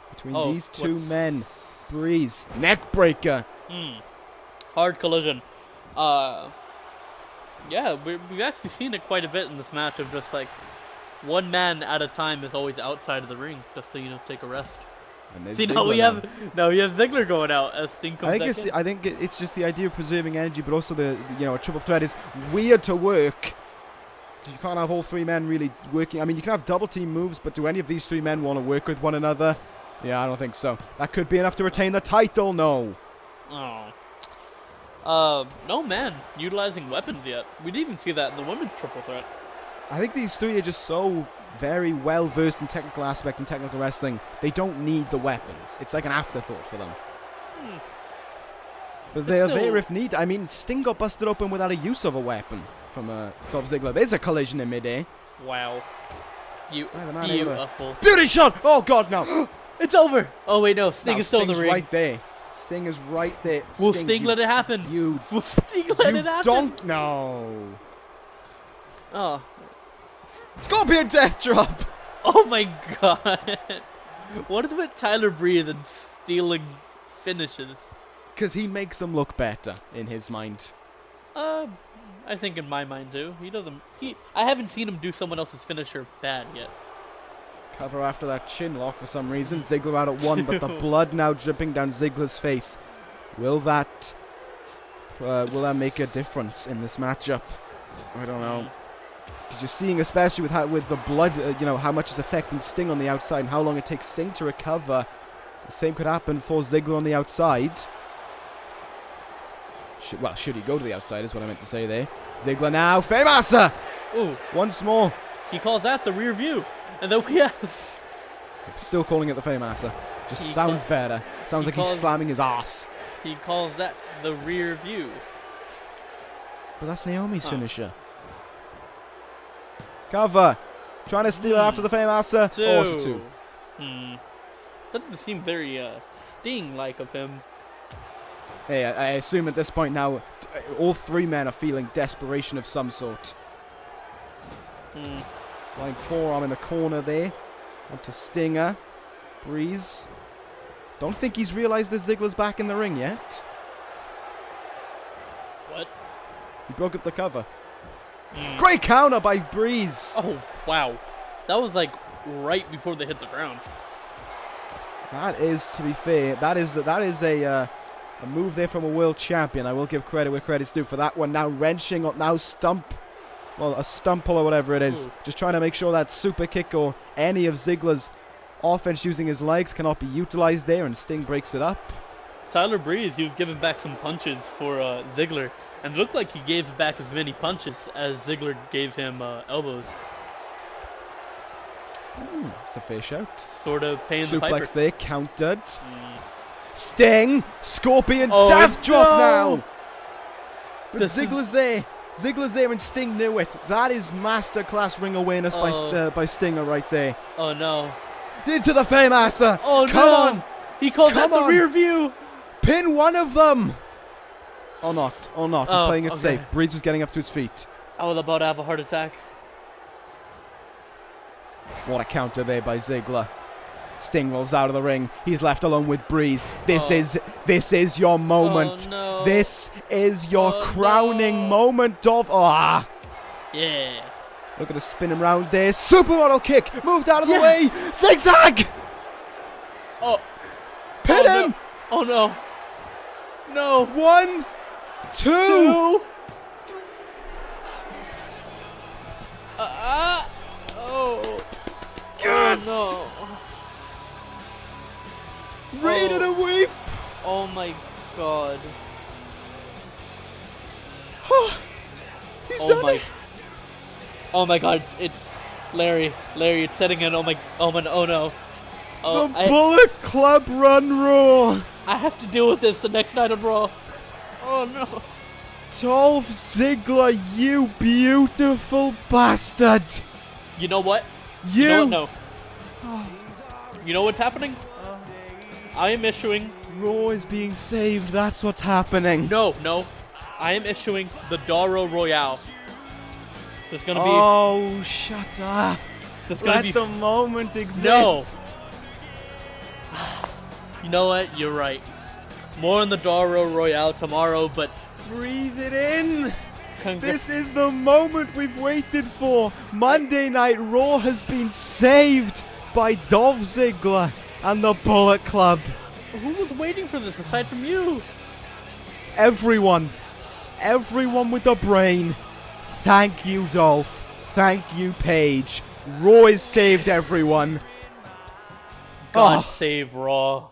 Between these two men. Breeze. Neck breaker. Hard collision. Yeah, we've actually seen it quite a bit in this match of just like one man at a time is always outside of the ring just to, take a rest. See, now we have Ziggler going out as Sting comes back. I think it's just the idea of preserving energy, but also a triple threat is weird to work. You can't have all 3 men really working. I mean, you can have double team moves, but do any of these 3 men want to work with one another? Yeah, I don't think so. That could be enough to retain the title. No. No man utilizing weapons yet. We didn't even see that in the women's triple threat. I think these 3 are just so very well versed in technical aspect and technical wrestling. They don't need the weapons. It's like an afterthought for them. But they are there if need. I mean, Sting got busted open without a use of a weapon from Dolph Ziggler. There's a collision in midair. Wow. Beautiful. Beauty shot! Oh god, no! It's over. Oh wait, no. Sting is still in the Sting's ring. right there. Sting is right there. Will Sting let it happen? Will Sting let it happen? Don't. No. Oh. Scorpion Death Drop. Oh my god. What is with Tyler Breeze and stealing finishes? Because he makes them look better in his mind. I think in my mind too. He doesn't. I haven't seen him do someone else's finisher bad yet. Cover after that chin lock for some reason. Ziggler out at 1, but the blood now dripping down Ziggler's face. Will that make a difference in this matchup? I don't know. Because you're seeing, especially with the blood, how much is affecting Sting on the outside and how long it takes Sting to recover. The same could happen for Ziggler on the outside. Should he go to the outside is what I meant to say there. Ziggler now, Famouser! Ooh. Once more. He calls that the rear view. And then we have... Still calling it the Famouser. Just sounds better. Sounds like he's slamming his ass. He calls that the rear view. But that's Naomi's finisher. Cover. Trying to steal it after the Famouser. Oh, it's a 2. That doesn't seem very Sting-like of him. Hey, I assume at this point now, all 3 men are feeling desperation of some sort. Flying forearm in the corner there. Onto Stinger. Breeze. Don't think he's realized that Ziggler's back in the ring yet. What? He broke up the cover. Great counter by Breeze. Oh, wow. That was like right before they hit the ground. That is, to be fair, that is a move there from a world champion. I will give credit where credit's due for that one. Now wrenching, now stump. Well, a stumple or whatever it is. Ooh. Just trying to make sure that super kick or any of Ziggler's offense using his legs cannot be utilized there, and Sting breaks it up. Tyler Breeze, he was giving back some punches for Ziggler, and it looked like he gave back as many punches as Ziggler gave him elbows. It's a fair shout. Sort of paying the piper. Suplex there, countered. Sting, Scorpion, Death Drop now. But Ziggler's there. Ziggler's there and Sting knew it. That is masterclass ring awareness by Stinger right there. Oh no. Into the Famouser. Oh Come no. on. He calls out the rear view. Pin one of them. Or not. Or not. He's playing it safe. Breeze was getting up to his feet. I was about to have a heart attack. What a counter there by Ziggler. Sting rolls out of the ring. He's left alone with Breeze. This is your moment. Oh, no. This is your crowning moment, Dolph. Yeah. Look at the spin him round there. Supermodel kick. Moved out of the way. Zigzag. Pin him. No. Oh no. No. 1, 2. Yes. Oh no. Ready to weep. Oh my god. He's done it. Oh my god, Larry, it's setting in. Oh no. The Bullet Club run Raw. I have to deal with this the next night on Raw. Oh no. Dolph Ziggler, you beautiful bastard. You know what? You know what? No. You know what's happening? I am issuing... Raw is being saved, that's what's happening. No. I am issuing the Doro Royale. There's gonna be... Oh, shut up. Let the moment exist. No. You know what? You're right. More on the Doro Royale tomorrow, but... Breathe it in. This is the moment we've waited for. Monday Night Raw has been saved by Dolph Ziggler and the Bullet Club. Who was waiting for this aside from you? Everyone. Everyone with a brain. Thank you, Dolph. Thank you, Paige. Raw has saved everyone. God save Raw.